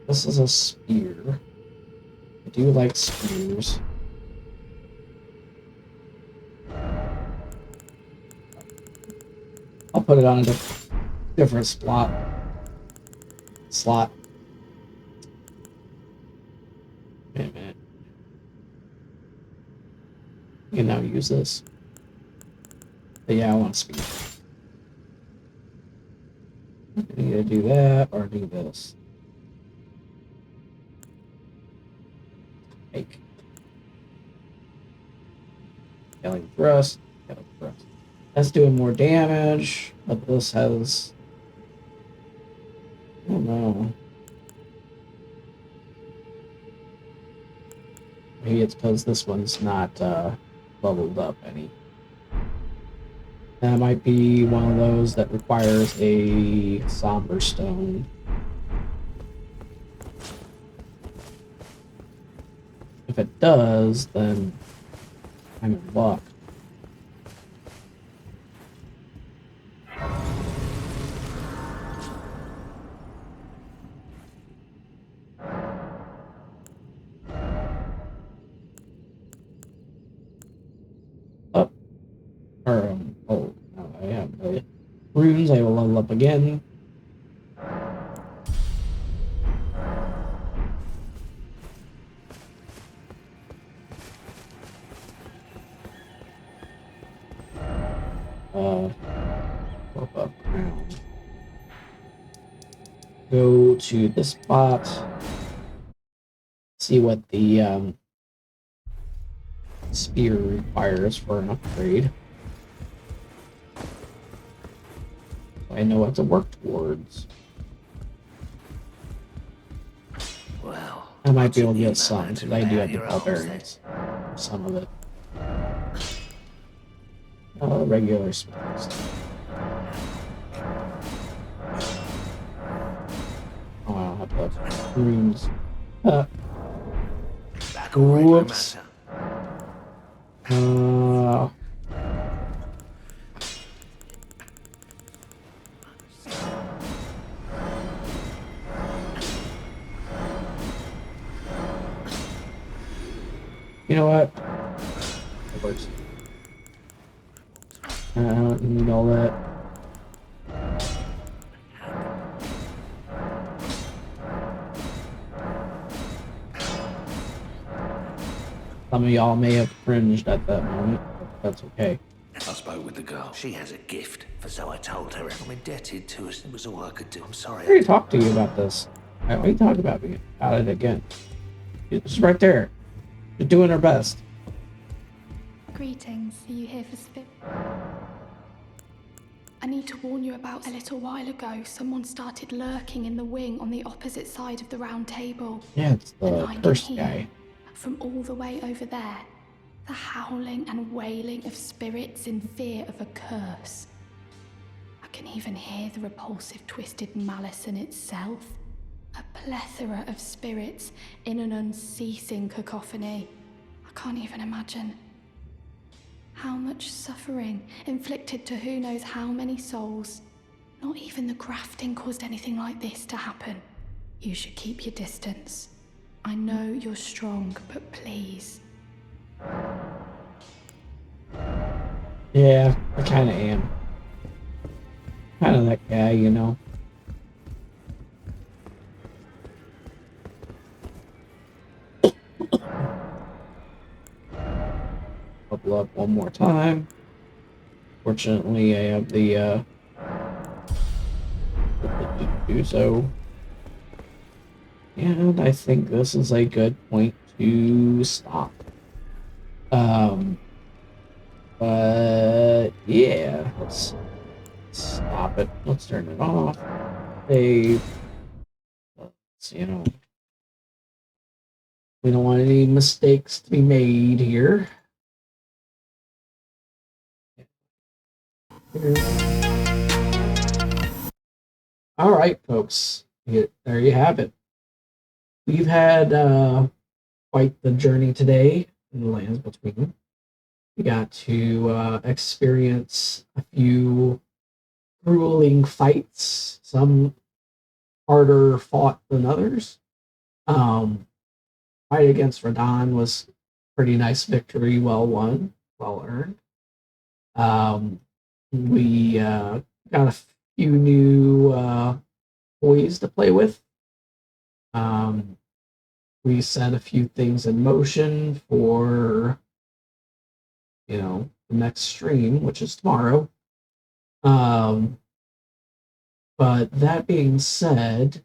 This is a spear. I do like spears. I'll put it on a different slot. Wait a minute. You can now use this. But yeah, I want speed. I need to do that or do this. Make. Killing thrust. Killing thrust. That's doing more damage, but this has. I don't know. Maybe it's because this one's not leveled up any. That might be one of those that requires a somber stone. If it does, then I'm in luck. Up. Oh, no, I have the runes. I will level up again. Up ground. Go to this spot. See what the spear requires for an upgrade. So I know what to work towards. Well, I might be able to get some, because I do have the barbarians. Some of it. Regular spears. Oh, I don't have the runes. Whoops. You know what? It works. I don't need all that. Some of y'all may have cringed at that moment, but that's okay. I spoke with the girl. She has a gift, for so I told her. I'm indebted to her. It was all I could do. I'm sorry. I already talked to you about this. I already talked about it again. It's right there. You're doing our best. Greetings. Are you here for Spirit? I need to warn you about a little while ago. Someone started lurking in the wing on the opposite side of the round table. Yeah, it's the And I can cursed hear, guy. from all the way over there, the howling and wailing of spirits in fear of a curse. I can even hear the repulsive twisted malice in itself. A plethora of spirits in an unceasing cacophony. I can't even imagine. How much suffering inflicted to who knows how many souls. Not even the grafting caused anything like this to happen. You should keep your distance. I know you're strong, but please. Yeah, I kind of am. Kind of that guy, you know. Bubble up one more time. Fortunately, I have the ability to do so. And I think this is a good point to stop. Um, but yeah, let's stop it. Let's turn it off. Save. Let's, we don't want any mistakes to be made here. All right, folks. There you have it. We've had quite the journey today in the lands between. We got to experience a few grueling fights, some harder fought than others. Fight against Radon was pretty nice victory, well won, well earned. We got a few new toys to play with. We set a few things in motion for the next stream, which is tomorrow. But that being said,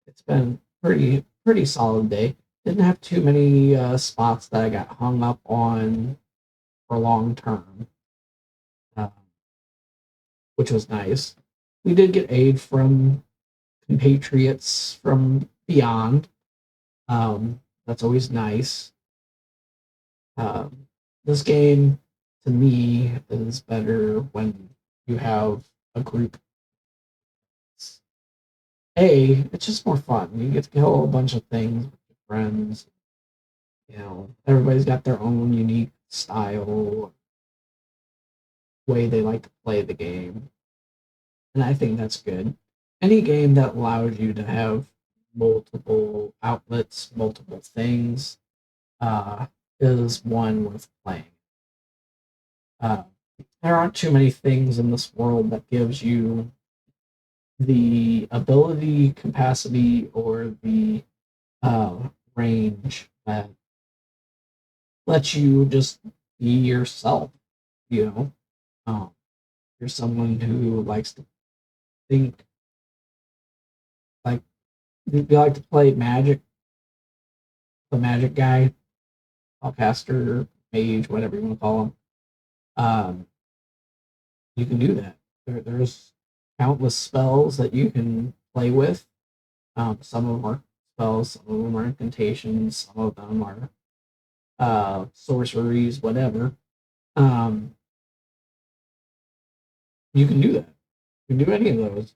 it's been pretty solid day. Didn't have too many spots that I got hung up on for long term, uh, which was nice. We did get aid from compatriots from beyond. That's always nice. This game, to me, is better when you have a group. It's just more fun. You get to kill a bunch of things with your friends. Everybody's got their own unique style, way they like to play the game. And I think that's good. Any game that allows you to have multiple outlets, multiple things, is one worth playing. Uh, there aren't too many things in this world that gives you the ability, capacity, or the range that lets you just be yourself. You know, you're someone who likes to think, like you like to play Magic, the Magic guy, spellcaster, mage, whatever you want to call him. Um, you can do that. There's countless spells that you can play with. Some of them are spells, some of them are incantations, some of them are sorceries, whatever. Um, you can do that. You can do any of those.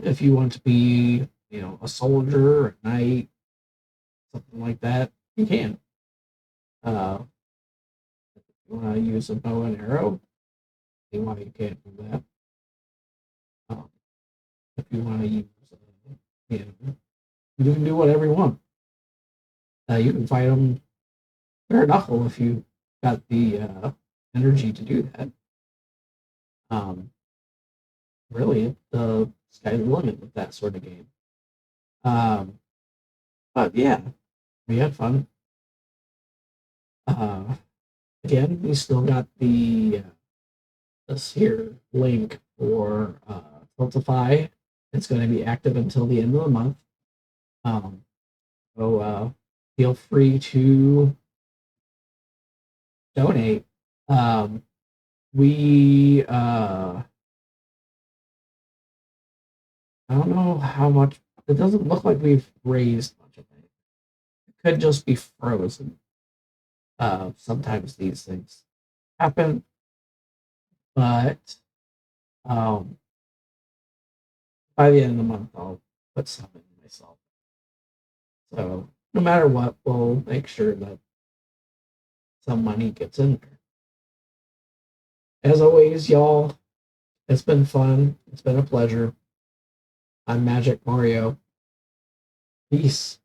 If you want to be, a soldier, a knight, something like that, you can. If you want to use a bow and arrow, you can't do that. Um, if you want to use, you know, you can do whatever you want. You can fight them bare knuckle if you got the energy to do that. Um, really, the sky's the limit with that sort of game. Um, but yeah, we had fun. Uh, Again, we still got the this here link for Tiltify. It's going to be active until the end of the month. Um, so feel free to donate. Um, we I don't know how much. It doesn't look like we've raised much of it. It could just be frozen. Sometimes these things happen, but um, by the end of the month, I'll put some in myself. So no matter what, we'll make sure that some money gets in there. As always, y'all, it's been fun. It's been a pleasure. I'm Magic Mario. Peace.